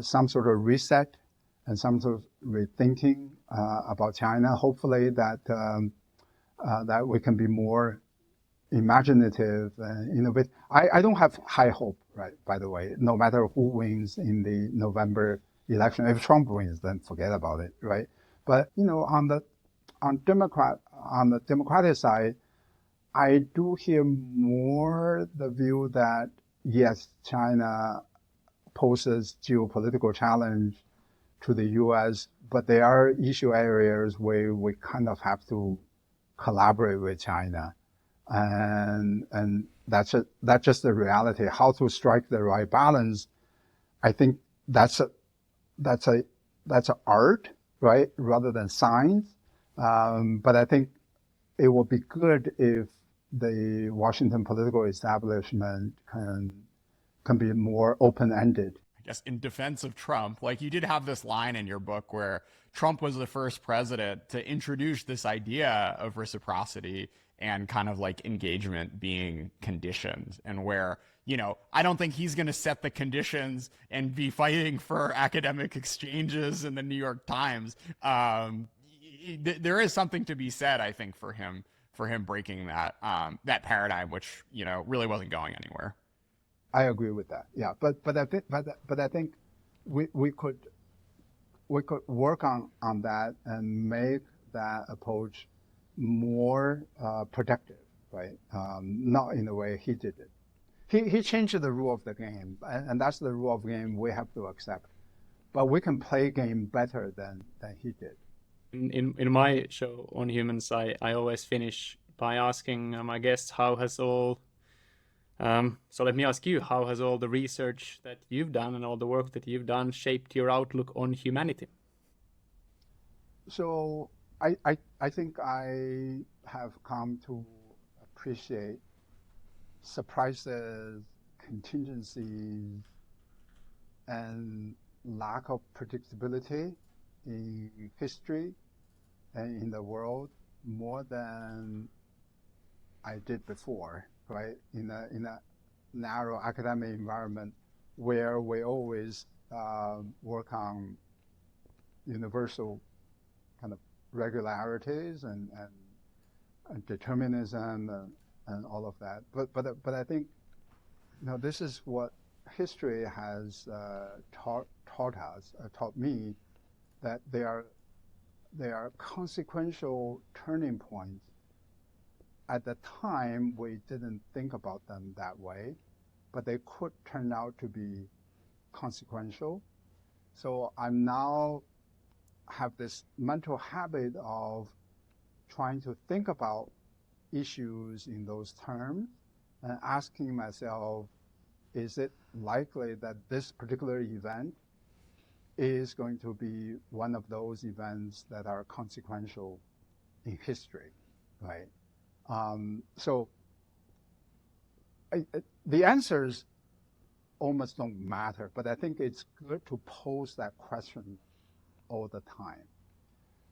A: some sort of reset and some sort of rethinking about China. Hopefully that we can be more imaginative and innovative. I don't have high hope, right? By the way, no matter who wins in the November election, if Trump wins, then forget about it, right? But on the Democratic side, I do hear more the view that yes, China poses geopolitical challenge to the U.S., but there are issue areas where we kind of have to collaborate with China, and that's just the reality. How to strike the right balance, I think that's a art, right, rather than science. But I think it would be good if the Washington political establishment can be more open-ended.
C: I guess in defense of Trump, like you did have this line in your book where Trump was the first president to introduce this idea of reciprocity and kind of like engagement being conditioned, and where, I don't think he's going to set the conditions and be fighting for academic exchanges in the New York Times. There is something to be said, I think, for him breaking that paradigm, which, really wasn't going anywhere.
A: I agree with that. Yeah, but I think we could work on that and make that approach more productive, right? Not in the way he did it. He changed the rule of the game, and that's the rule of the game we have to accept. But we can play game better than he did.
B: In my show on humans, I always finish by asking my guests, how has all so let me ask you, how has all the research that you've done and all the work that you've done shaped your outlook on humanity?
A: So I think I have come to appreciate surprises, contingencies, and lack of predictability in history and in the world more than I did before, right? In a narrow academic environment where we always work on universal kind of regularities and determinism and all of that. But I think this is what history has taught me, that there are consequential turning points. At the time, we didn't think about them that way, but they could turn out to be consequential. So I'm now have this mental habit of trying to think about issues in those terms and asking myself, is it likely that this particular event is going to be one of those events that are consequential in history, right? So the answers almost don't matter, but I think it's good to pose that question all the time.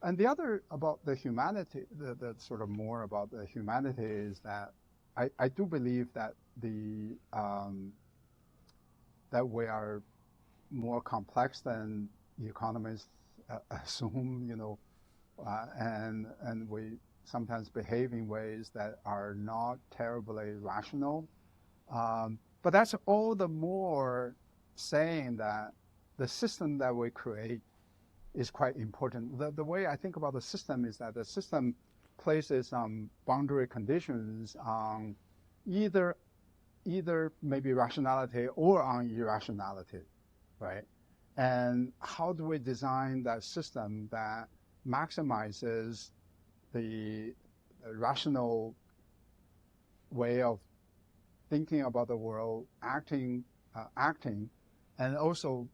A: And the other about the humanity, the sort of more about the humanity is that I do believe that that we are more complex than economists assume, and we sometimes behave in ways that are not terribly rational. But that's all the more saying that the system that we create is quite important. The way I think about the system is that the system places some boundary conditions on either maybe rationality or on irrationality, right? And how do we design that system that maximizes the rational way of thinking about the world, acting, and also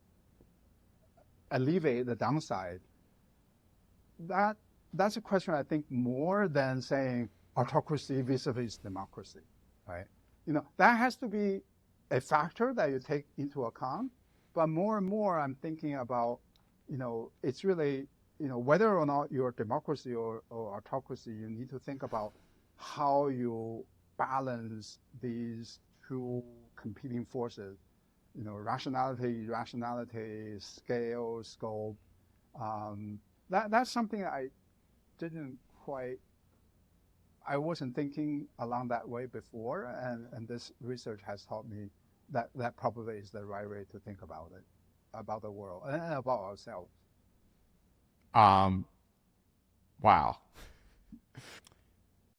A: alleviate the downside? That's a question, I think, more than saying autocracy vis-a-vis democracy, right? That has to be a factor that you take into account. But more and more, I'm thinking about, it's really, whether or not you're democracy or autocracy, you need to think about how you balance these two competing forces, rationality, irrationality, scale, scope. That's something I didn't quite I wasn't thinking along that way before, and this research has taught me that that probably is the right way to think about it, about the world and about ourselves.
C: Um, wow.